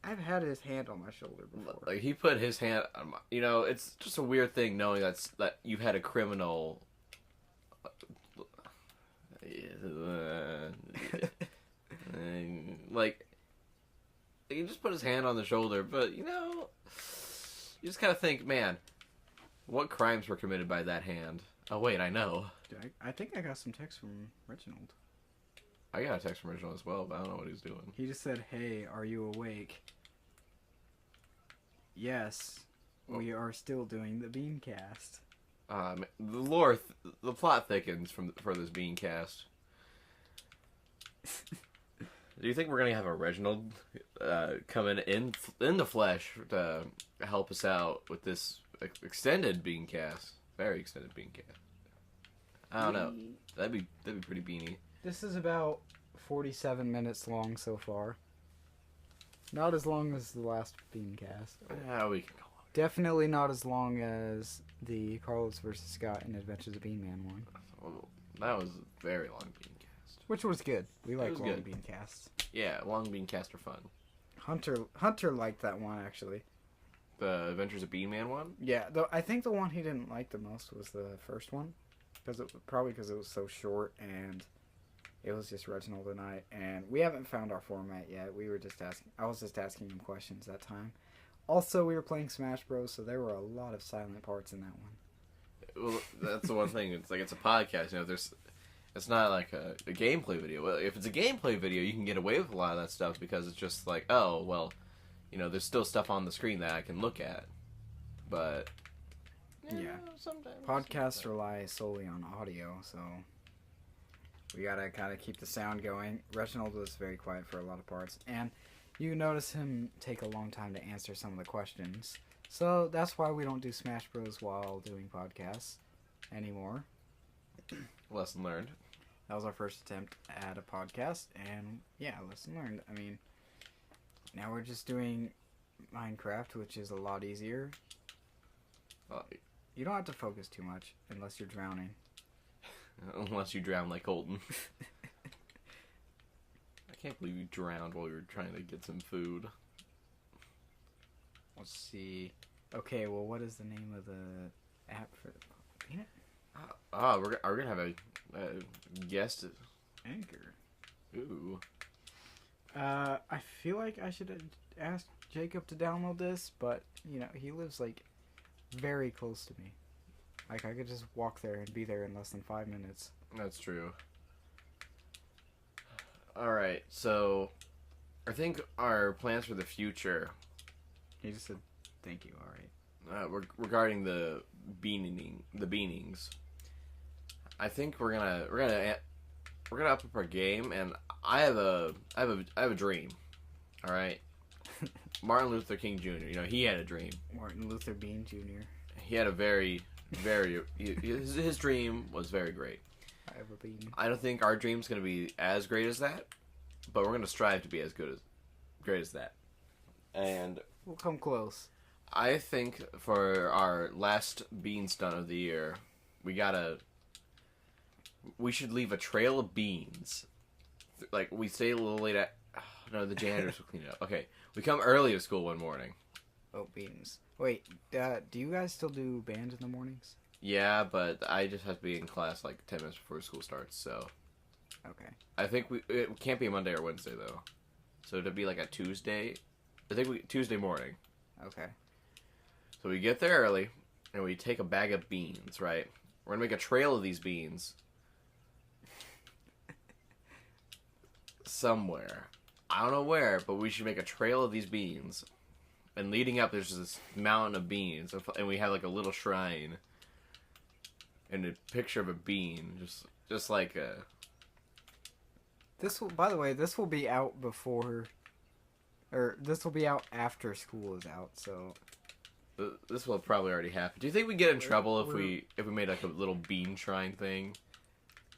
I've had his hand on my shoulder before. Like, he put his hand on my... it's just a weird thing knowing that you've had a criminal... like, he just put his hand on the shoulder, but, you just kind of think, man, what crimes were committed by that hand? Oh, wait, I know. I think I got some text from Reginald. I got a text from Reginald as well, but I don't know what he's doing. He just said, "Hey, are you awake?" Yes, we are still doing the Beancast. The plot thickens for this Beancast. Do you think we're gonna have a Reginald come in the flesh to help us out with this extended Beancast? Very extended Beancast. I don't know. That'd be pretty beanie. This is about 47 minutes long so far. Not as long as the last Beancast. Yeah, we can go on. Definitely not as long as the Carlos vs. Scott and Adventures of Bean Man one. Oh, that was a very long Beancast. Which was good. We like long good. Beancasts. Yeah, long Beancasts are fun. Hunter liked that one, actually. The Adventures of Bean Man one? Yeah, though I think the one he didn't like the most was the first one. Probably because it was so short and it was just Reginald and I. And we haven't found our format yet. I was just asking him questions that time. Also, we were playing Smash Bros, so there were a lot of silent parts in that one. Well, that's the one thing. It's like it's a podcast. It's not like a gameplay video. Well, if it's a gameplay video, you can get away with a lot of that stuff because it's just like, oh, well, there's still stuff on the screen that I can look at. But yeah, sometimes podcasts rely solely on audio, so we gotta kind of keep the sound going. Reginald was very quiet for a lot of parts, and you notice him take a long time to answer some of the questions. So that's why we don't do Smash Bros while doing podcasts anymore. Lesson learned. That was our first attempt at a podcast, and yeah, lesson learned. I mean, now we're just doing Minecraft, which is a lot easier. You don't have to focus too much unless you're drowning. Unless you drown like Colton. I can't believe you drowned while you were trying to get some food. Let's see. Okay, well, what is the name of the app for the... We're gonna have a guest. Anchor. Ooh. I feel like I should ask Jacob to download this, but, he lives, very close to me. I could just walk there and be there in less than 5 minutes. That's true. Alright, so I think our plans for the future... He just said, thank you, alright. Regarding the beanings, I think we're gonna up our game, and I have a dream. All right, Martin Luther King Jr. He had a dream. Martin Luther Bean Jr. He had a his dream was very great. I have a bean. I don't think our dream's going to be as great as that, but we're going to strive to be as great as that. And We'll come close. I think for our last bean stunt of the year, we should leave a trail of beans. Like, we stay a little late at... Oh, no, the janitors will clean it up. Okay, we come early to school one morning. Oh, beans. Wait, do you guys still do band in the mornings? Yeah, but I just have to be in class like 10 minutes before school starts, so... Okay. I think it can't be a Monday or Wednesday, though. So it'd be like a Tuesday. I think Tuesday morning. Okay. So we get there early, and we take a bag of beans, right? We're gonna make a trail of these beans. Somewhere. I don't know where, but we should make a trail of these beans. And leading up, there's this mountain of beans, and we have like a little shrine. And a picture of a bean, just like a... This will, by the way, this will be out before... Or, this will be out after school is out, so... This will have probably already happened. Do you think we get in trouble if we made like a little bean shrine thing?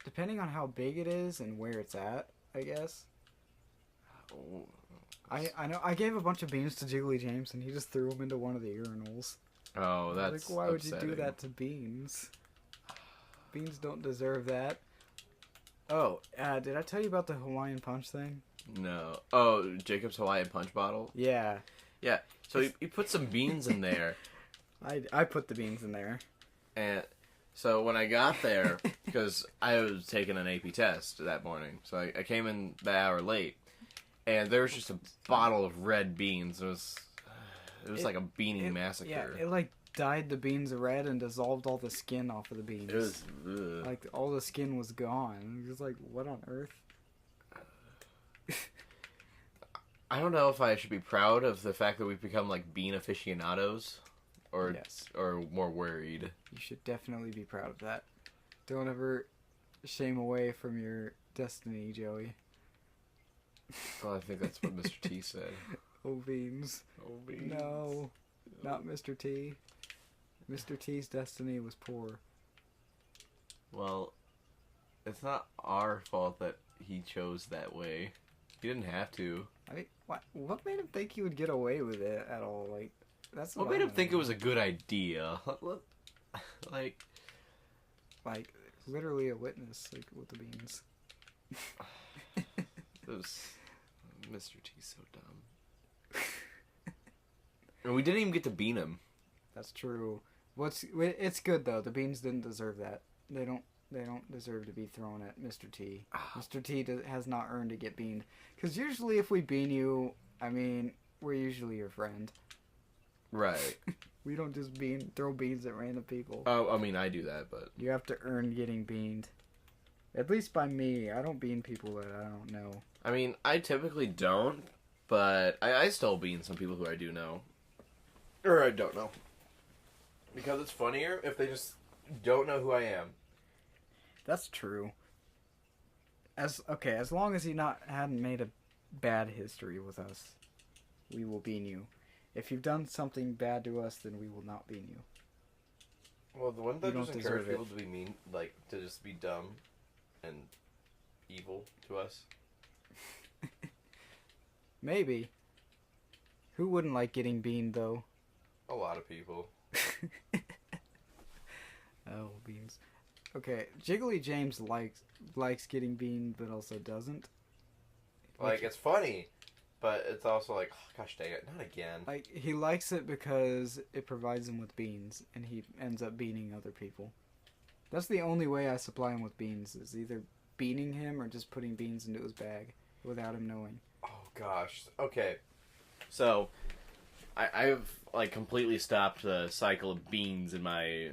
Depending on how big it is and where it's at, I guess. Oh. I know. I gave a bunch of beans to Jiggly James, and he just threw them into one of the urinals. Oh, that's like, why would upsetting. you do that to beans? Beans don't deserve that. Oh, did I tell you about the Hawaiian Punch thing? No. Oh, Jacob's Hawaiian Punch bottle? Yeah. Yeah. So he put some beans in there. I put the beans in there. And so when I got there, because I was taking an AP test that morning, so I came in the hour late, and there was just a bottle of red beans. It was like a beanie massacre. Yeah, it like dyed the beans red and dissolved all the skin off of the beans. It was... Ugh. Like, all the skin was gone. It was like, what on earth? I don't know if I should be proud of the fact that we've become like bean aficionados, or Yes. or more worried. You should definitely be proud of that. Don't ever shame away from your destiny, Joey. Well, I think that's what Mr. T said. Oh, beans. Oh, beans. No, not Mr. T. Mr. T's destiny was poor. Well, it's not our fault that he chose that way. He didn't have to. I mean, what made him think he would get away with it at all? Like, that's What made him think it was a good idea? Like, literally a witness, like, with the beans. Mr. T's so dumb. And we didn't even get to bean him. That's true. It's good though. The beans didn't deserve that. They don't deserve to be thrown at Mr. T. Mr. T has not earned to get beaned. Because usually if we bean you, I mean, we're usually your friend. Right. We don't just throw beans at random people. Oh, I mean, I do that, but... You have to earn getting beaned. At least by me. I don't bean people that I don't know. I mean, I typically don't, but I still bean some people who I do know. Or I don't know. Because it's funnier if they just don't know who I am. That's true. As long as he hadn't made a bad history with us, we will bean you. If you've done something bad to us, then we will not bean you. Well, the one that You just don't encourage deserve people to be mean, like, to just be dumb and evil to us. Maybe. Who wouldn't like getting beaned, though? A lot of people. Oh, beans. Okay, Jiggly James likes getting beaned, but also doesn't. Like, it's funny, but it's also like, oh, gosh dang it, not again. Like, he likes it because it provides him with beans, and he ends up beaning other people. That's the only way I supply him with beans, is either beaning him or just putting beans into his bag without him knowing. Oh, gosh. Okay. So, I've, like, completely stopped the cycle of beans in my,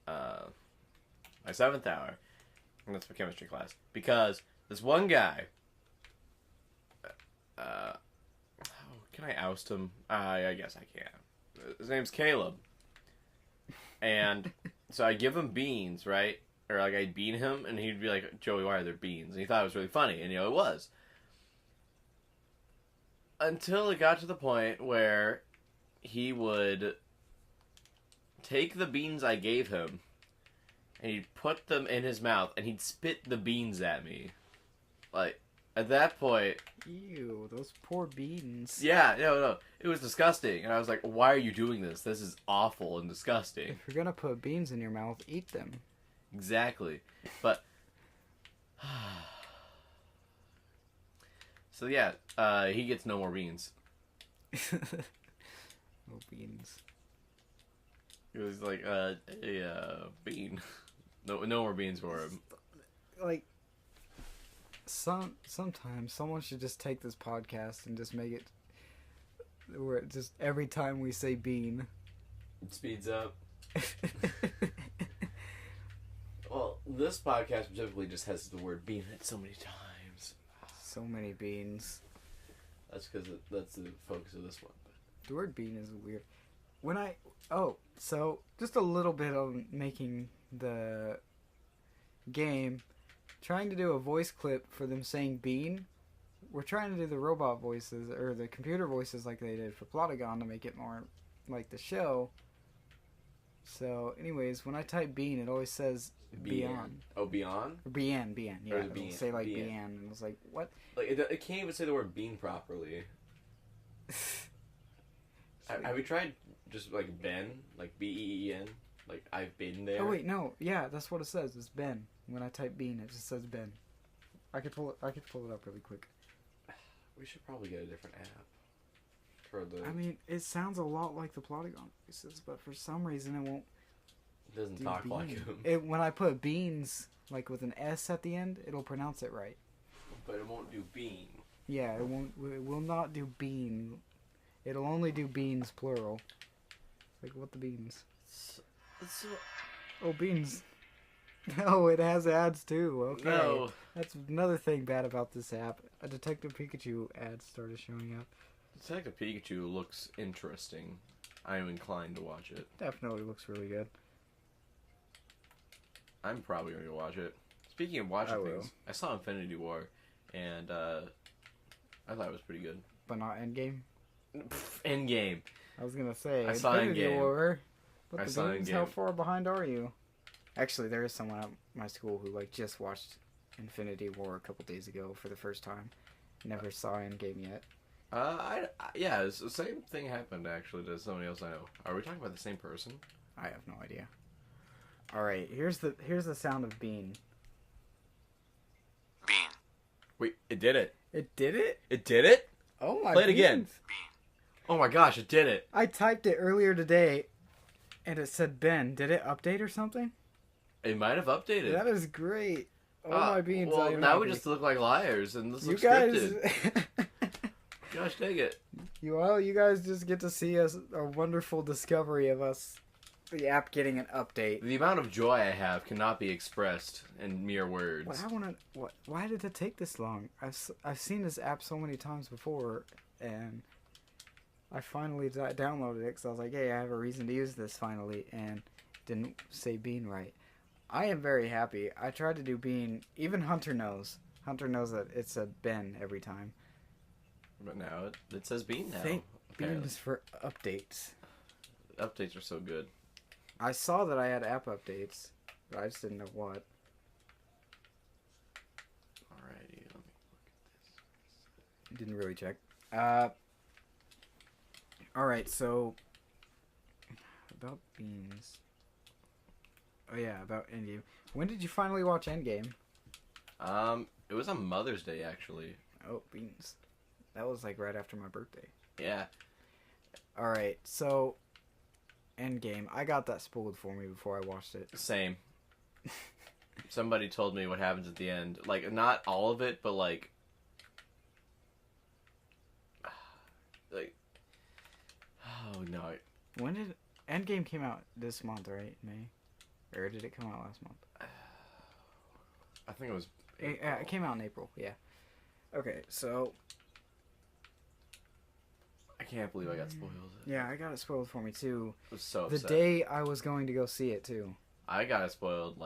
my 7th hour. And that's my chemistry class. Because this one guy, can I oust him? I guess I can. His name's Caleb. And so I give him beans, right? Or, like, I'd bean him, and he'd be like, Joey, why are there beans? And he thought it was really funny, and, it was. Until it got to the point where he would take the beans I gave him and he'd put them in his mouth, and he'd spit the beans at me. Like, at that point... Ew, those poor beans. Yeah, no. It was disgusting. And I was like, why are you doing this? This is awful and disgusting. If you're gonna put beans in your mouth, eat them. Exactly. But... So yeah, he gets no more beans. No beans. It was like, a bean. No more beans for him. Like, sometimes someone should just take this podcast and just make it where it just every time we say bean, it speeds up. Well, this podcast specifically just has the word bean in it so many times. So many beans. That's because that's the focus of this one. The word bean is weird. So just a little bit on making the game. Trying to do a voice clip for them saying bean. We're trying to do the robot voices, or the computer voices like they did for Plotagon to make it more like the show. So, anyways, when I type bean, it always says beyond. Oh, beyond? Or bien. Yeah, or it'll say like bien. And I was like, what? Like, it can't even say the word bean properly. Have we tried just like Ben? Like Been? Like, I've been there? Oh, wait, no. Yeah, that's what it says. It's Ben. When I type bean, it just says Ben. I could pull it up really quick. We should probably get a different app. For the... I mean, it sounds a lot like the Plotagon voices, but for some reason it won't. It doesn't talk bean. like him. When I put beans, like with an S at the end, it'll pronounce it right. But it won't do bean. Yeah, it won't. It will not do bean. It'll only do beans plural. Like what the beans? Oh, beans. No, it has ads too. Okay. No. That's another thing bad about this app. A Detective Pikachu ad started showing up. Detective Pikachu looks interesting. I am inclined to watch it. Definitely looks really good. I'm probably going to watch it. Speaking of watching things, I saw Infinity War, and I thought it was pretty good. But not Endgame? Endgame. I was going to say, I saw Infinity Endgame. War. I saw Endgame. How far behind are you? Actually, there is someone at my school who just watched Infinity War a couple days ago for the first time. Never saw Endgame yet. Yeah, the same thing happened actually to somebody else I know. Are we talking about the same person? I have no idea. All right, here's the sound of bean. Bean. Wait, it did it. It did it? It did it? Oh my! Play it again. Bean. Oh my gosh, it did it. I typed it earlier today, and it said Ben. Did it update or something? It might have updated. That is great. Oh my beans! Well, now happy. we just look like liars, and this You looks guys. scripted. Gosh dang it. You guys just get to see us, a wonderful discovery of us, the app getting an update. The amount of joy I have cannot be expressed in mere words. Why did it take this long? I've seen this app so many times before, and I finally downloaded it because I was like, hey, I have a reason to use this finally, and didn't say bean right. I am very happy. I tried to do bean. Even Hunter knows. Hunter knows that it's a Ben every time. But now it says bean now. Thank apparently. beans for updates. Updates are so good. I saw that I had app updates, but I just didn't know what. Alrighty, let me look at this. Didn't really check. Alright, so about beans. Oh yeah, about Endgame. When did you finally watch Endgame? It was on Mother's Day actually. Oh, beans. That was right after my birthday. Yeah. Alright, so Endgame. I got that spoiled for me before I watched it. Same. Somebody told me what happens at the end. Not all of it, but oh no. When did Endgame came out this month, right? May? Or did it come out last month? I think it was It came out in April, yeah. Okay, so I can't believe I got spoiled. yeah, I got it spoiled for me too. I was so The upset. day I was going to go see it too. I got it spoiled,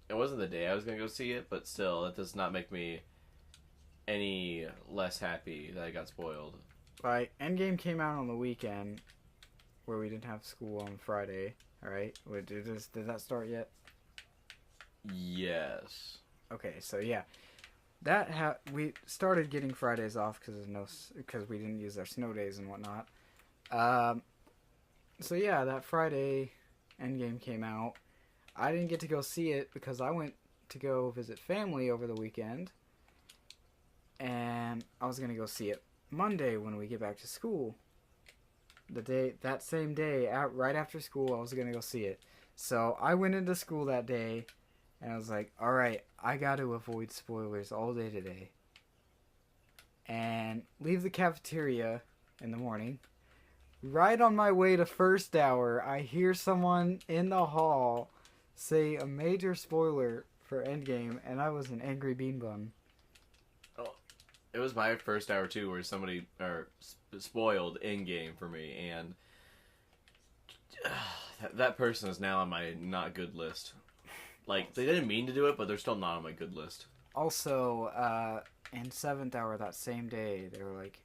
it wasn't the day I was going to go see it, but still, that does not make me any less happy that I got spoiled. Endgame came out on the weekend where we didn't have school on Friday, alright? Did that start yet? Yes. Okay, so yeah, we started getting Fridays off because we didn't use our snow days and whatnot. So yeah, that Friday, Endgame came out. I didn't get to go see it because I went to go visit family over the weekend, and I was gonna go see it Monday when we get back to school. That same day, right after school, I was gonna go see it. So I went into school that day, and I was like, all right, I got to avoid spoilers all day today. And leave the cafeteria in the morning. Right on my way to first hour, I hear someone in the hall say a major spoiler for Endgame, and I was an angry bean bun. Oh, it was my first hour too, where somebody spoiled Endgame for me, and that person is now on my not good list. Like, they didn't mean to do it, but they're still not on my good list. Also, in 7th hour that same day, they were like,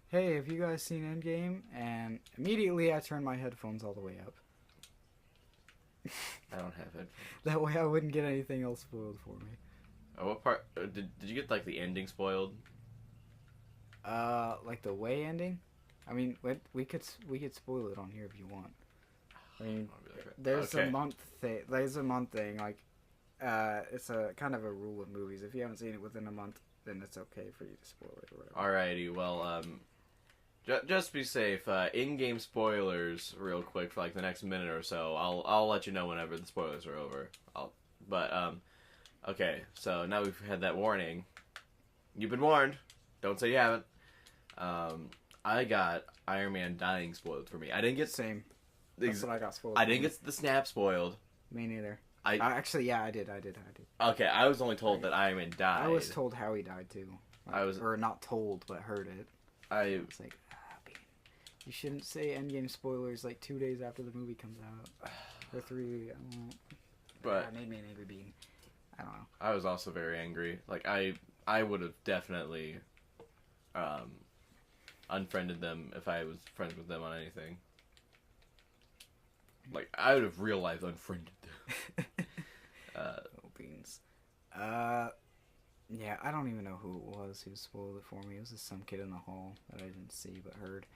hey, have you guys seen Endgame? And immediately I turned my headphones all the way up. I don't have headphones. That way I wouldn't get anything else spoiled for me. Oh, what part? Did you get, like, the ending spoiled? Like the way ending? I mean, we could spoil it on here if you want. I mean, there's a month thing. There's a month thing. Like, it's a kind of a rule of movies. If you haven't seen it within a month, then it's okay for you to spoil it or whatever. Alrighty, well, just to be safe, in-game spoilers, real quick, for like the next minute or so. I'll let you know whenever the spoilers are over. Okay, so now we've had that warning. You've been warned. Don't say you haven't. I got Iron Man dying spoiled for me. I didn't get Same. That's what I got spoiled. I didn't get the snap spoiled. Me neither. Actually, yeah, I did. Okay, I was only told that Iron Man died. I was told how he died too. Or not told, but heard it. I was like, you shouldn't say Endgame spoilers like 2 days after the movie comes out, or 3. But it made me an angry bean. I don't know. I was also very angry. Like I would have definitely unfriended them if I was friends with them on anything. Like, I would have real life unfriended them. Beans. Yeah, I don't even know who it was who spoiled it for me. It was just some kid in the hall that I didn't see but heard.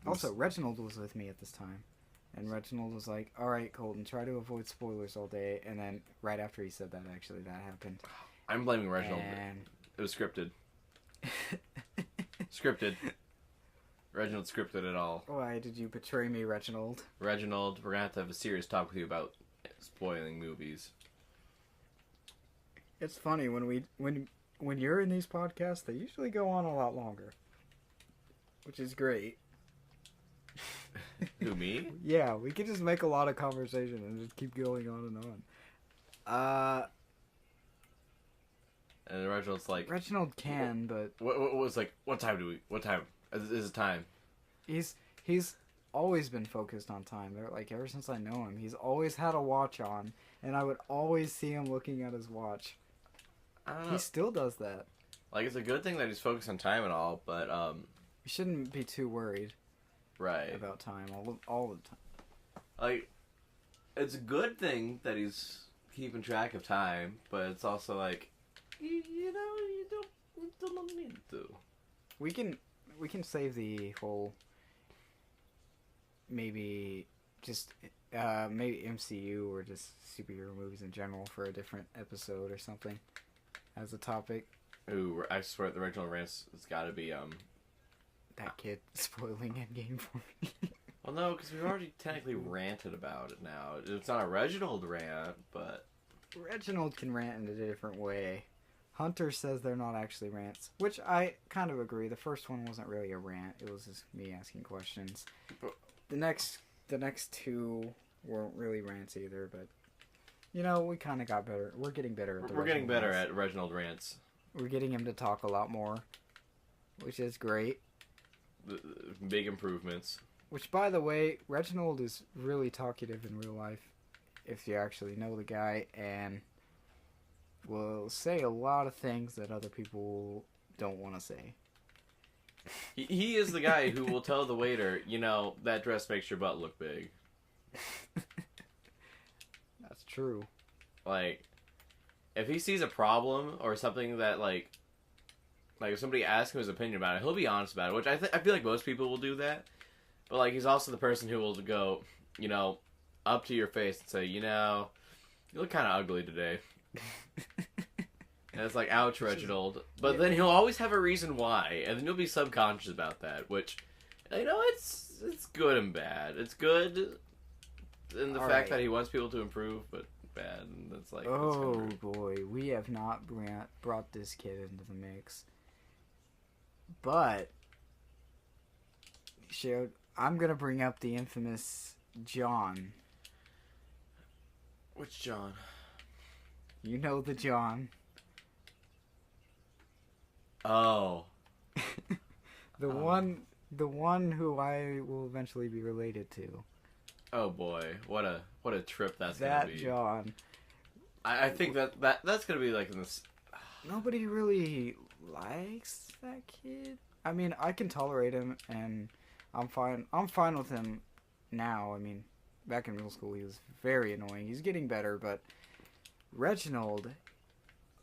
Also, Reginald was with me at this time. And Reginald was like, alright, Colton, try to avoid spoilers all day. And then right after he said that, actually, that happened. I'm blaming Reginald. It was scripted. Scripted. Reginald scripted it all. Why did you betray me, Reginald? Reginald, we're going to have a serious talk with you about spoiling movies. It's funny, when you're in these podcasts, they usually go on a lot longer. Which is great. Who, me? Yeah, we can just make a lot of conversation and just keep going on and on. And Reginald's like... Reginald can, but... What was like, what time is it time? He's always been focused on time. Like, ever since I know him, he's always had a watch on, and I would always see him looking at his watch. I don't know. He still does that. Like, it's a good thing that he's focused on time and all, but, You shouldn't be too worried. Right. About time all the time. Like, it's a good thing that he's keeping track of time, but it's also like, you don't need to. We can save the whole maybe MCU or just superhero movies in general for a different episode or something as a topic. Ooh, I swear the original rants has got to be that kid spoiling Endgame for me. Well, no, because we've already technically ranted about it now. It's not a Reginald rant, but Reginald can rant in a different way. Hunter says they're not actually rants, which I kind of agree. The first one wasn't really a rant; it was just me asking questions. The next two weren't really rants either, but we kind of got better. We're getting better at we're getting better at Reginald rants. We're getting him to talk a lot more, which is great. Big improvements. Which, by the way, Reginald is really talkative in real life, if you actually know the guy, and will say a lot of things that other people don't want to say. He is the guy who will tell the waiter, that dress makes your butt look big. That's true. like, if he sees a problem or something that, like if somebody asks him his opinion about it, he'll be honest about it, which I feel like most people will do that. But, like, he's also the person who will go, you know, up to your face and say, you know, you look kind of ugly today. And it's like, ouch, Reginald. But then he'll always have a reason why, and then you'll be subconscious about that, which, you know, it's good and bad. It's good in the fact that he wants people to improve, but bad, and it's like... Oh, boy, we have not brought this kid into the mix. But, I'm gonna bring up the infamous John. Which John? You know the John. Oh. The one who I will eventually be related to. Oh boy, what a trip that's that gonna be. John. I think that's gonna be like in this. Nobody really likes that kid. I mean, I can tolerate him, and I'm fine. I'm fine with him now. I mean, back in middle school, he was very annoying. He's getting better, but Reginald,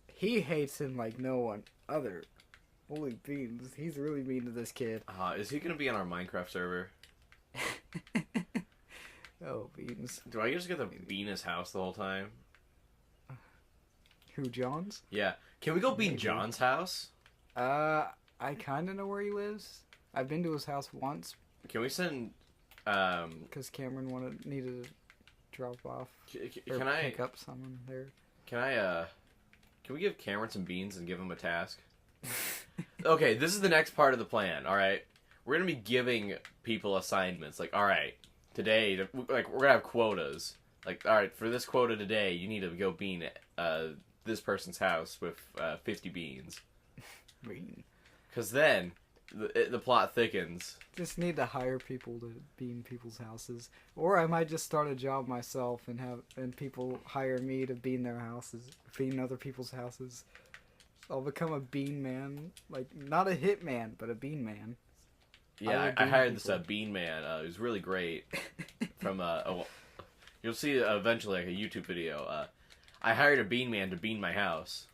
he hates him like no one other. Holy beans, he's really mean to this kid. Is he gonna be on our Minecraft server? Oh, beans. Do I just get to be in his house the whole time? Who, John's? Yeah. Can we go be in John's house? I kind of know where he lives. I've been to his house once. Can we send, because Cameron needed to drop off. Can I pick up someone there? Can we give Cameron some beans and give him a task? Okay, this is the next part of the plan, alright? We're gonna be giving people assignments. Like, alright, today, like, we're gonna have quotas. Like, alright, for this quota today, you need to go bean this person's house with 50 beans. Bean. Because then, the plot thickens. Just need to hire people to bean people's houses. Or I might just start a job myself and people hire me to bean their houses. Bean other people's houses. I'll become a bean man. Like, not a hit man, but a bean man. Yeah, I hired this bean man. He was really great. From you'll see eventually like a YouTube video. I hired a bean man to bean my house.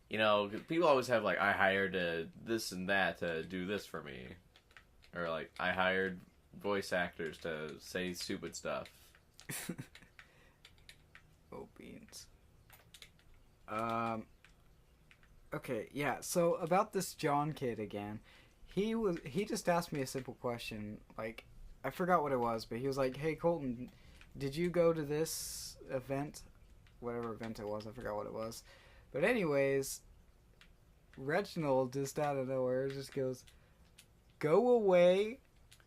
You know, people always have like, I hired this and that to do this for me, or like I hired voice actors to say stupid stuff. Oh, beans. Okay, yeah, so about this John kid again, he just asked me a simple question, like, I forgot what it was, but he was like, hey, Colton, did you go to this event? Whatever event it was, I forgot what it was. But anyways, Reginald, just out of nowhere, just goes, go away,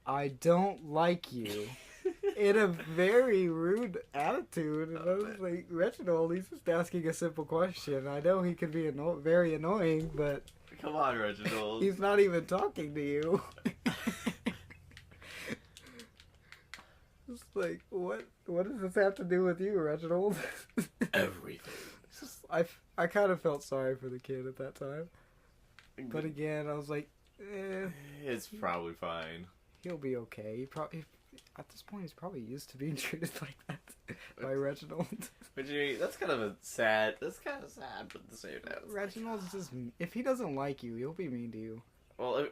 I don't like you. In a very rude attitude, and I was like, Reginald, he's just asking a simple question. I know he can be very annoying, but come on, Reginald. He's not even talking to you. It's like, what does this have to do with you, Reginald? Everything. I kind of felt sorry for the kid at that time, but again, I was like, it's probably fine. He'll be okay. At this point, he's probably used to being treated like that by Reginald. But that's kind of sad, but at the same time. Reginald's just, if he doesn't like you, he'll be mean to you. Well,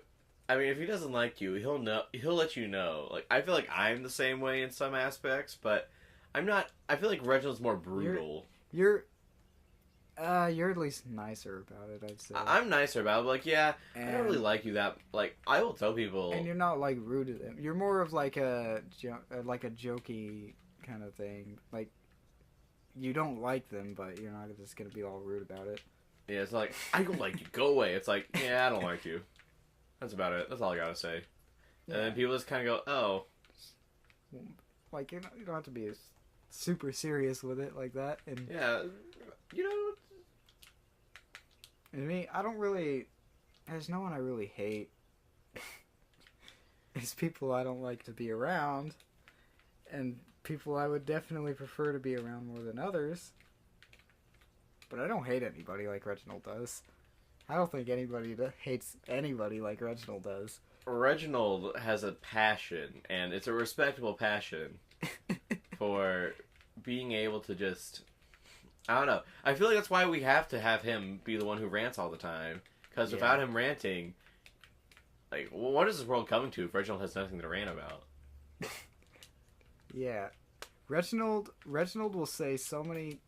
if he doesn't like you, he'll let you know. Like, I feel like I'm the same way in some aspects, but I'm not. I feel like Reginald's more brutal. You're at least nicer about it, I'd say. I'm nicer about it, but like, yeah, I don't really like you that. Like, I will tell people. And you're not like rude to them. You're more of like a jokey kind of thing. Like, you don't like them, but you're not just gonna be all rude about it. Yeah, it's like, I don't like you. Go away. It's like, yeah, I don't like you. That's about it. That's all I gotta say. Yeah. And then people just kind of go, oh. Like, you don't have to be super serious with it like that. And yeah, you know. And me, I don't really. There's no one I really hate. It's people I don't like to be around, and people I would definitely prefer to be around more than others. But I don't hate anybody like Reginald does. I don't think anybody hates anybody like Reginald does. Reginald has a passion, and it's a respectable passion, for being able to just, I don't know. I feel like that's why we have to have him be the one who rants all the time. Because without him ranting, like, what is this world coming to if Reginald has nothing to rant about? Yeah. Reginald will say so many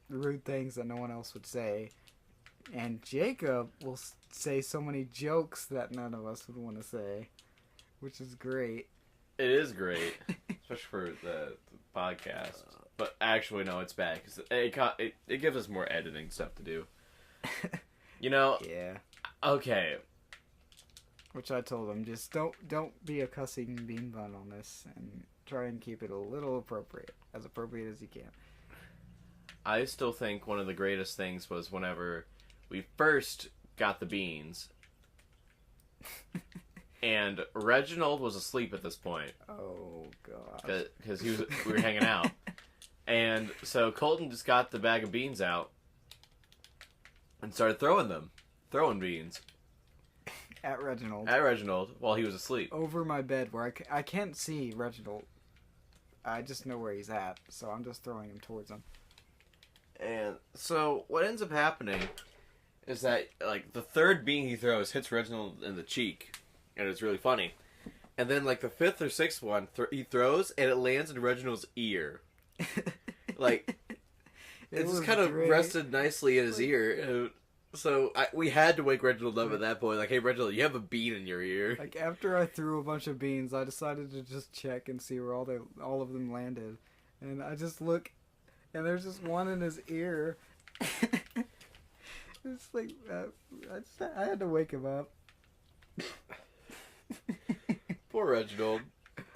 rude things that no one else would say. And Jacob will say so many jokes that none of us would want to say. Which is great. It is great. Especially for the podcast. But actually, no, it's bad. Because it gives us more editing stuff to do. You know? Yeah. Okay. Which I told him, just don't be a cussing bean bun on this. And try and keep it a little appropriate. As appropriate as you can. I still think one of the greatest things was whenever we first got the beans. And Reginald was asleep at this point. Oh, God. Because we were hanging out. And so Colton just got the bag of beans out and started throwing beans. At Reginald. At Reginald while he was asleep. Over my bed where I can't see Reginald. I just know where he's at, so I'm just throwing him towards him. And so what ends up happening is that, like, the third bean he throws hits Reginald in the cheek. And it's really funny. And then, like, the fifth or sixth one he throws, and it lands in Reginald's ear. Like, it just kind of rested nicely in his ear. So we had to wake Reginald up at that point. Like, hey, Reginald, you have a bean in your ear. Like, after I threw a bunch of beans, I decided to just check and see where all of them landed. And I just look, and there's just one in his ear. It's like, I had to wake him up. Poor Reginald.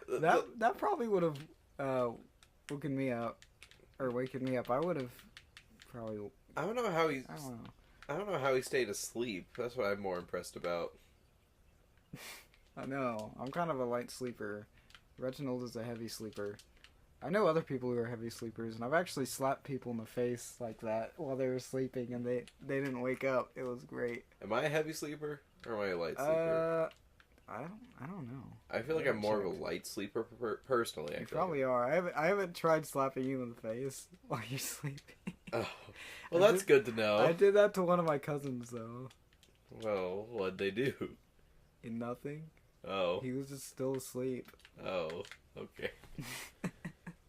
That probably would have woken me up. Or waking me up. I would have probably... I don't know how he's... I don't know. I don't know how he stayed asleep. That's what I'm more impressed about. I know. I'm kind of a light sleeper. Reginald is a heavy sleeper. I know other people who are heavy sleepers, and I've actually slapped people in the face like that while they were sleeping, and they didn't wake up. It was great. Am I a heavy sleeper, or am I a light sleeper? I don't know. I feel like I'm more of a light sleeper personally. You probably are. I haven't tried slapping you in the face while you're sleeping. Oh. Well, that's good to know. I did that to one of my cousins, though. Well, what'd they do? Nothing. Oh. He was just still asleep. Oh, okay.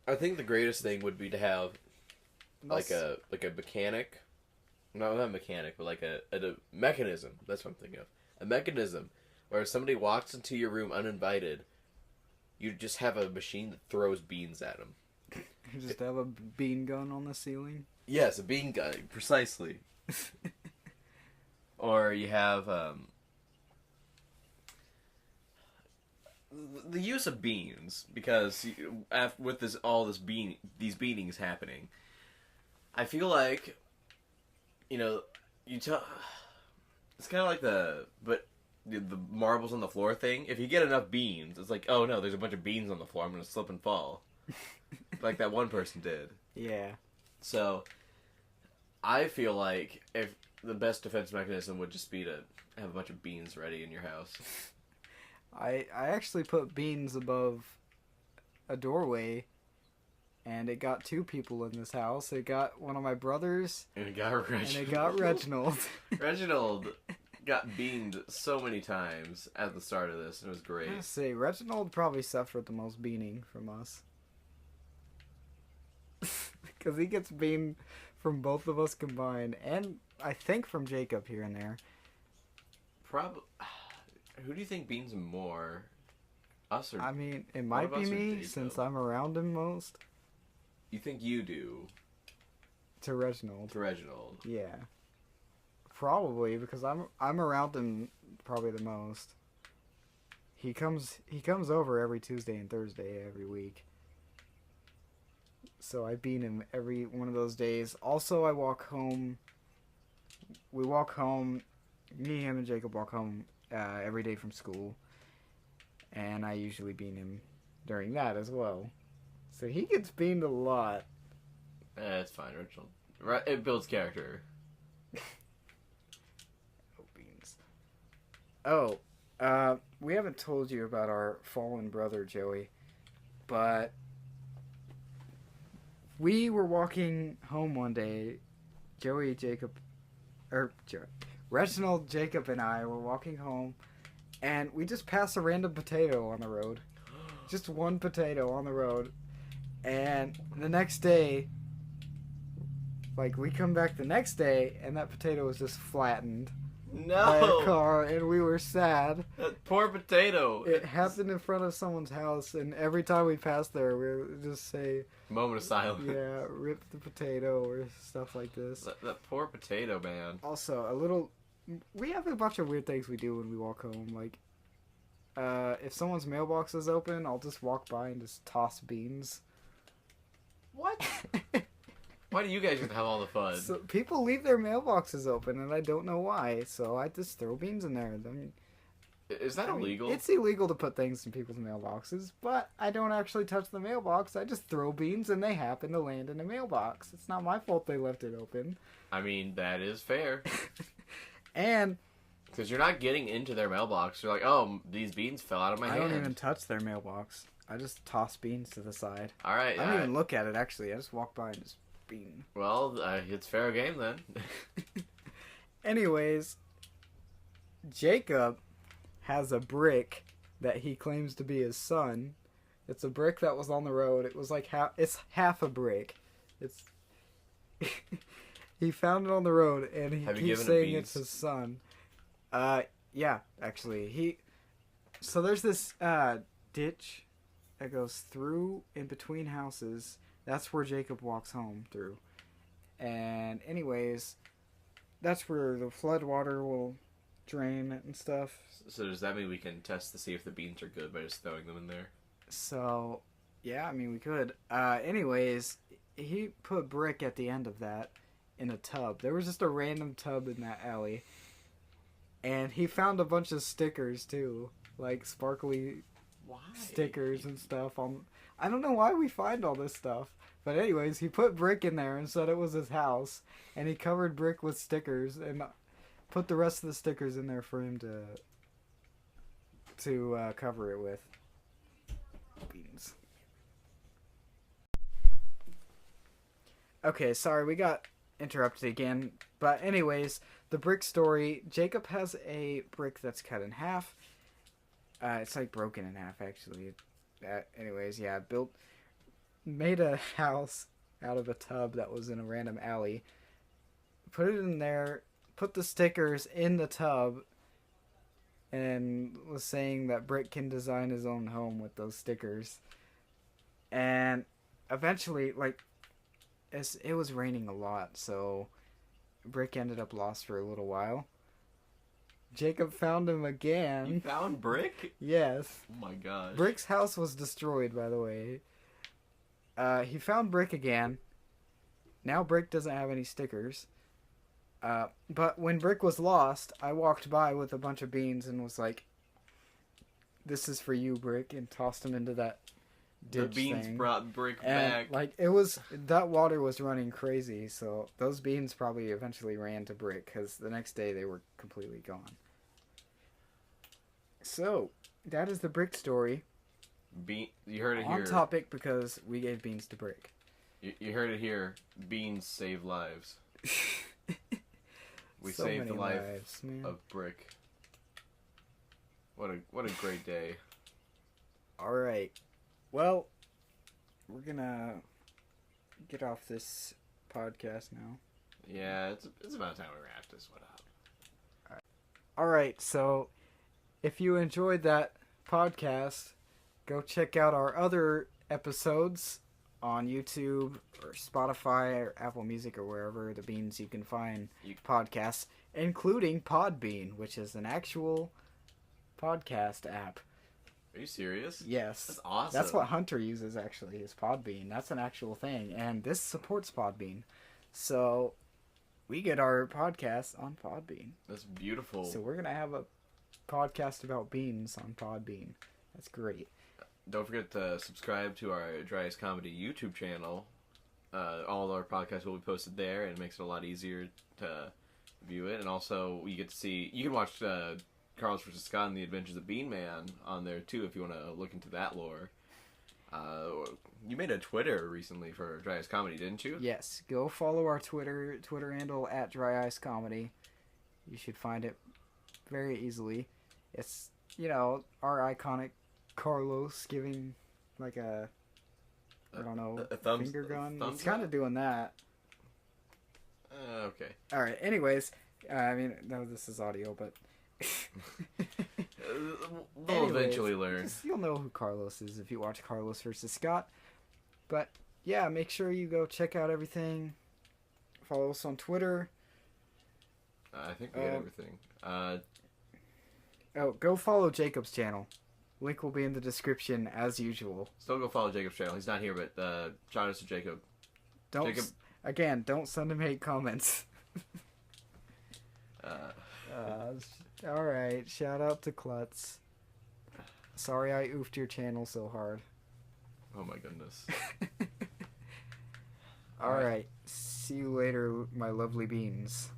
I think the greatest thing would be to have like a mechanic. No, not a mechanic, but like a mechanism. That's what I'm thinking of. A mechanism where if somebody walks into your room uninvited, you just have a machine that throws beans at them. You just have a bean gun on the ceiling? Yes, a bean gun, precisely. Or you have the use of beans, because with these beatings happening, I feel like, you know, it's kind of like the marbles on the floor thing. If you get enough beans, it's like, oh no, there's a bunch of beans on the floor, I'm gonna slip and fall. Like that one person did. Yeah. So, I feel like if the best defense mechanism would just be to have a bunch of beans ready in your house. I actually put beans above a doorway, and it got two people in this house. It got one of my brothers, And it got Reginald. and it got Reginald. Reginald got beamed so many times at the start of this, and it was great. I say, Reginald probably suffered the most beaning from us. Because he gets beamed from both of us combined, and I think from Jacob here and there. Probably. Who do you think beans him more? Us or... I mean, it might be me, since I'm around him most. You think you do? To Reginald. To Reginald. Yeah. Probably, because I'm around him probably the most. He comes over every Tuesday and Thursday every week. So I beat him every one of those days. Also, I walk home. We walk home. Me, him, and Jacob walk home every day from school. And I usually beat him during that as well. So he gets beamed a lot. It's fine, Reginald. It builds character. Oh, beans. We haven't told you about our fallen brother, Joey. But we were walking home one day. Reginald, Jacob, and I were walking home, and we just passed a random potato on the road. Just one potato on the road. And the next day, like, we come back the next day, and that potato was just flattened by a car, and we were sad. That poor potato. It happened in front of someone's house, and every time we passed there, we would just say, Moment of silence. yeah, rip the potato, or stuff like this. That poor potato, man. Also, we have a bunch of weird things we do when we walk home. Like, if someone's mailbox is open, I'll just walk by and just toss beans. What? Why do you guys get to have all the fun? So people leave their mailboxes open, and I don't know why. So I just throw beans in there. Is that illegal? It's illegal to put things in people's mailboxes, but I don't actually touch the mailbox. I just throw beans, and they happen to land in a mailbox. It's not my fault they left it open. I mean, that is fair. And because you're not getting into their mailbox. You're like, oh, these beans fell out of my hand. I don't even touch their mailbox. I just toss beans to the side. All right. I don't even look at it, actually. I just walk by and just bean. Well, it's fair game then. Anyways, Jacob has a brick that he claims to be his son. It's a brick that was on the road. It was like it's half a brick. It's he found it on the road, and he keeps saying it's his son. Yeah, actually, so there's this ditch that goes through in between houses. That's where Jacob walks home through. And anyways, that's where the flood water will drain and stuff. So does that mean we can test to see if the beans are good by just throwing them in there? So, yeah, I mean, we could. Anyways, he put brick at the end of that in a tub. There was just a random tub in that alley. And he found a bunch of stickers, too. Like, sparkly stickers and stuff on... I don't know why we find all this stuff. But anyways, he put brick in there and said it was his house. And he covered brick with stickers and put the rest of the stickers in there for him to cover it with. Beans. Okay, sorry, we got interrupted again. But anyways, the brick story. Jacob has a brick that's cut in half. It's like broken in half, actually. Anyways, yeah, made a house out of a tub that was in a random alley. Put it in there, put the stickers in the tub, and was saying that Brick can design his own home with those stickers. And eventually, like, it was raining a lot, so Brick ended up lost for a little while. Jacob found him again. You found Brick? Yes. Oh my gosh. Brick's house was destroyed, by the way. He found Brick again. Now Brick doesn't have any stickers. But when Brick was lost, I walked by with a bunch of beans and was like, "This is for you, Brick," and tossed him into that ditch. The beans thing. brought Brick And, back. like, that water was running crazy, so those beans probably eventually ran to Brick, because the next day they were completely gone. So, that is the Brick story. You heard it here. On topic, because we gave beans to Brick. You heard it here. Beans save lives. We So saved the many life lives, man. of Brick. What a great day. Alright. Well, we're gonna get off this podcast now. Yeah, it's about time we wrap this one up. Alright, so if you enjoyed that podcast, go check out our other episodes on YouTube or Spotify or Apple Music or wherever the beans you can find podcasts, including Podbean, which is an actual podcast app. Are you serious? Yes. That's awesome. That's what Hunter uses, actually, is Podbean. That's an actual thing, and this supports Podbean. So, we get our podcast on Podbean. That's beautiful. So we're going to have a podcast about beans on Podbean. That's great. Don't forget to subscribe to our DryIceComedy YouTube channel. All of our podcasts will be posted there, and it makes it a lot easier to view it. And also, you can watch Carlos vs. Scott and the Adventures of Bean Man on there too if you want to look into that lore. You made a Twitter recently for DryIceComedy, didn't you? Yes, go follow our Twitter handle at DryIceComedy. You should find it very easily. It's, our iconic Carlos giving like a finger gun. It's kind of doing that. Okay. All right. Anyways, no, this is audio, but they'll eventually learn. You'll know who Carlos is if you watch Carlos versus Scott. But yeah, make sure you go check out everything. Follow us on Twitter. I think we got everything. Go follow Jacob's channel. Link will be in the description as usual. Still go follow Jacob's channel. He's not here, but shout out to Jacob. Don't send him hate comments. All right, shout out to Klutz. Sorry I oofed your channel so hard. Oh my goodness. All right. See you later, my lovely beans.